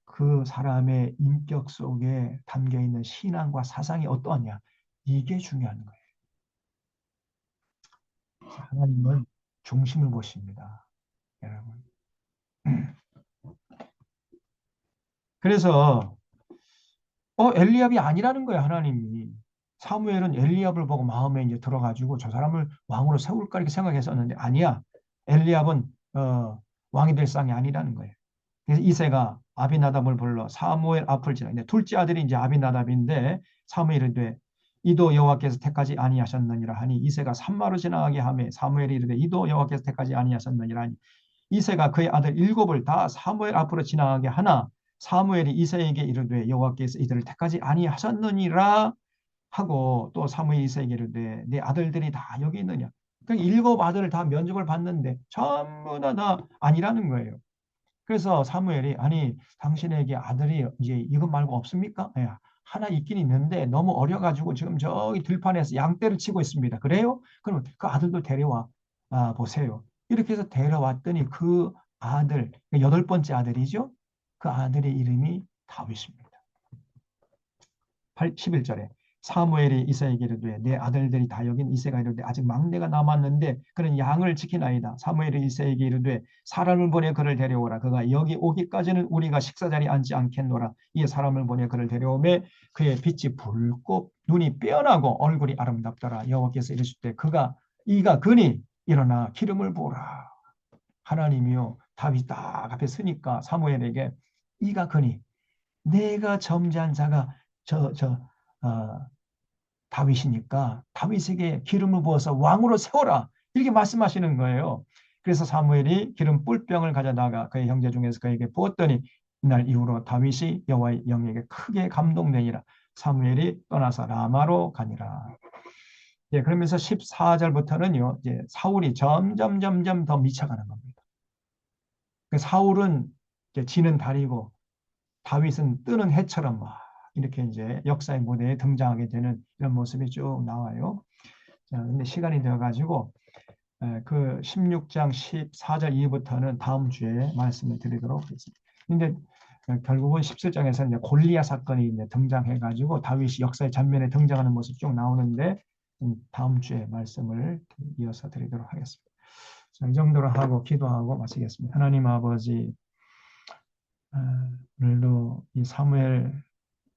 그 사람의 인격 속에 담겨 있는 신앙과 사상이 어떠하냐, 이게 중요한 거예요. 하나님은 중심을 보십니다, 여러분. 그래서 엘리압이 아니라는 거예요, 하나님이. 사무엘은 엘리압을 보고 마음에 이제 들어가지고 저 사람을 왕으로 세울까 이렇게 생각했었는데 아니야. 엘리압은 왕이 될 상이 아니라는 거예요. 그래서 이새가 아비나답을 불러 사무엘 앞을 지나. 둘째 아들이 이제 아비나답인데 사무엘이 돼 이도 여호와께서 택하지 아니하셨느니라 하니 이새가 산마로 지나가게 하며 사무엘이 이르되 이도 여호와께서 택하지 아니하셨느니라 하니 이새가 그의 아들 일곱을 다 사무엘 앞으로 지나가게 하나 사무엘이 이새에게 이르되 여호와께서 이들을 택하지 아니하셨느니라 하고 또 사무엘이 이새에게 이르되 네 아들들이 다 여기 있느냐. 그러니까 일곱 아들을 다 면접을 봤는데 전부 다 아니라는 거예요. 그래서 사무엘이 아니 당신에게 아들이 이제 이것 말고 없습니까? 하나 있긴 있는데 너무 어려가지고 지금 저기 들판에서 양떼를 치고 있습니다. 그래요? 그럼 그 아들도 데려와 보세요. 이렇게 해서 데려왔더니 그 아들, 여덟 번째 아들이죠. 그 아들의 이름이 다윗입니다. 11절에 사무엘이 이새에게 이르되 내 아들들이 다 여긴 이새가 이르되 아직 막내가 남았는데 그는 양을 지키나이다. 사무엘이 이새에게 이르되 사람을 보내 그를 데려오라. 그가 여기 오기까지는 우리가 식사자리에 앉지 않겠노라. 이에 사람을 보내 그를 데려오매 그의 빛이 붉고 눈이 빼어나고 얼굴이 아름답더라. 여호와께서 이르실 때 이가 그니 일어나 기름을 부으라. 하나님이요 다윗 딱 앞에 서니까 사무엘에게 이가 그니 내가 점지한 자가 저 다윗이니까 다윗에게 기름을 부어서 왕으로 세워라. 이렇게 말씀하시는 거예요. 그래서 사무엘이 기름 뿔병을 가져다가 그의 형제 중에서 그에게 부었더니 이날 이후로 다윗이 여호와의 영에게 크게 감동되니라. 사무엘이 떠나서 라마로 가니라. 그러면서 14절부터는요. 이제 사울이 점점 더 미쳐가는 겁니다. 사울은 이제 지는 달이고 다윗은 뜨는 해처럼 막 이렇게 이제 역사의 무대에 등장하게 되는 이런 모습이 쭉 나와요. 자, 근데 시간이 되어가지고 그 16장 14절 이후부터는 다음 주에 말씀을 드리도록 하겠습니다. 근데 결국은 17장에서 이제 골리앗 사건이 이제 등장해가지고 다윗이 역사의 전면에 등장하는 모습 쭉 나오는데 다음 주에 말씀을 이어서 드리도록 하겠습니다. 자, 이 정도로 하고 기도하고 마치겠습니다. 하나님 아버지, 오늘도 이 사무엘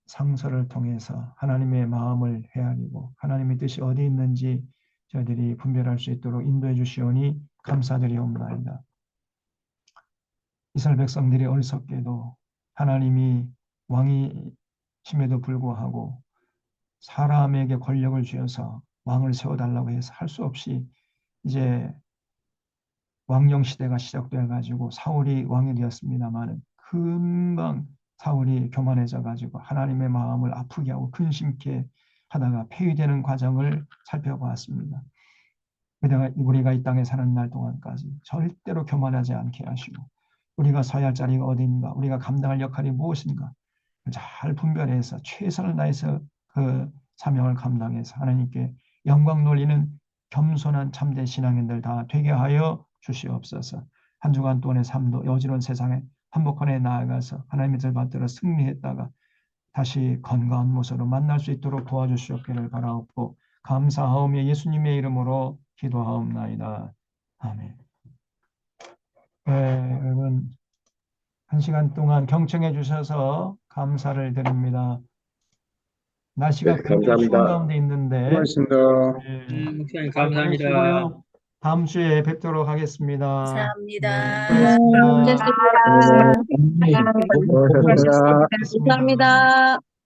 상서를 통해서 하나님의 마음을 헤아리고 하나님의 뜻이 어디 있는지 저희들이 분별할 수 있도록 인도해 주시오니 감사드리옵나이다. 이스라엘 백성들이 어리석게도 하나님이 왕이심에도 불구하고 사람에게 권력을 주어서 왕을 세워달라고 해서 할 수 없이 이제 왕령 시대가 시작되어 가지고 사울이 왕이 되었습니다만 금방 사울이 교만해져 가지고 하나님의 마음을 아프게 하고 근심케 하다가 폐위되는 과정을 살펴보았습니다. 우리가 이 땅에 사는 날 동안까지 절대로 교만하지 않게 하시고 우리가 서야 할 자리가 어디인가, 우리가 감당할 역할이 무엇인가 잘 분별해서 최선을 다해서 그 사명을 감당해서 하나님께 영광 돌리는 겸손한 참된 신앙인들 다 되게 하여 주시옵소서. 한 주간 동안의 삶도 어지러운 세상에 한복판에 나아가서 하나님의 뜻을 받들어 승리했다가 다시 건강한 모습으로 만날 수 있도록 도와주시옵기를 바라옵고 감사하오며 예수님의 이름으로 기도하옵나이다. 아멘. 네, 여러분 한 시간 동안 경청해 주셔서 감사를 드립니다. 네, 날씨가 굉장히 추운 감사합니다. 가운데 있는데 수고하셨습니다. 목사님 잘 감사합니다. 보내시고요. 다음 주에 뵙도록 하겠습니다. 감사합니다. 수고하셨습니다. 감사합니다. 네, 수고하셨습니다. 고맙습니다. 감사합니다.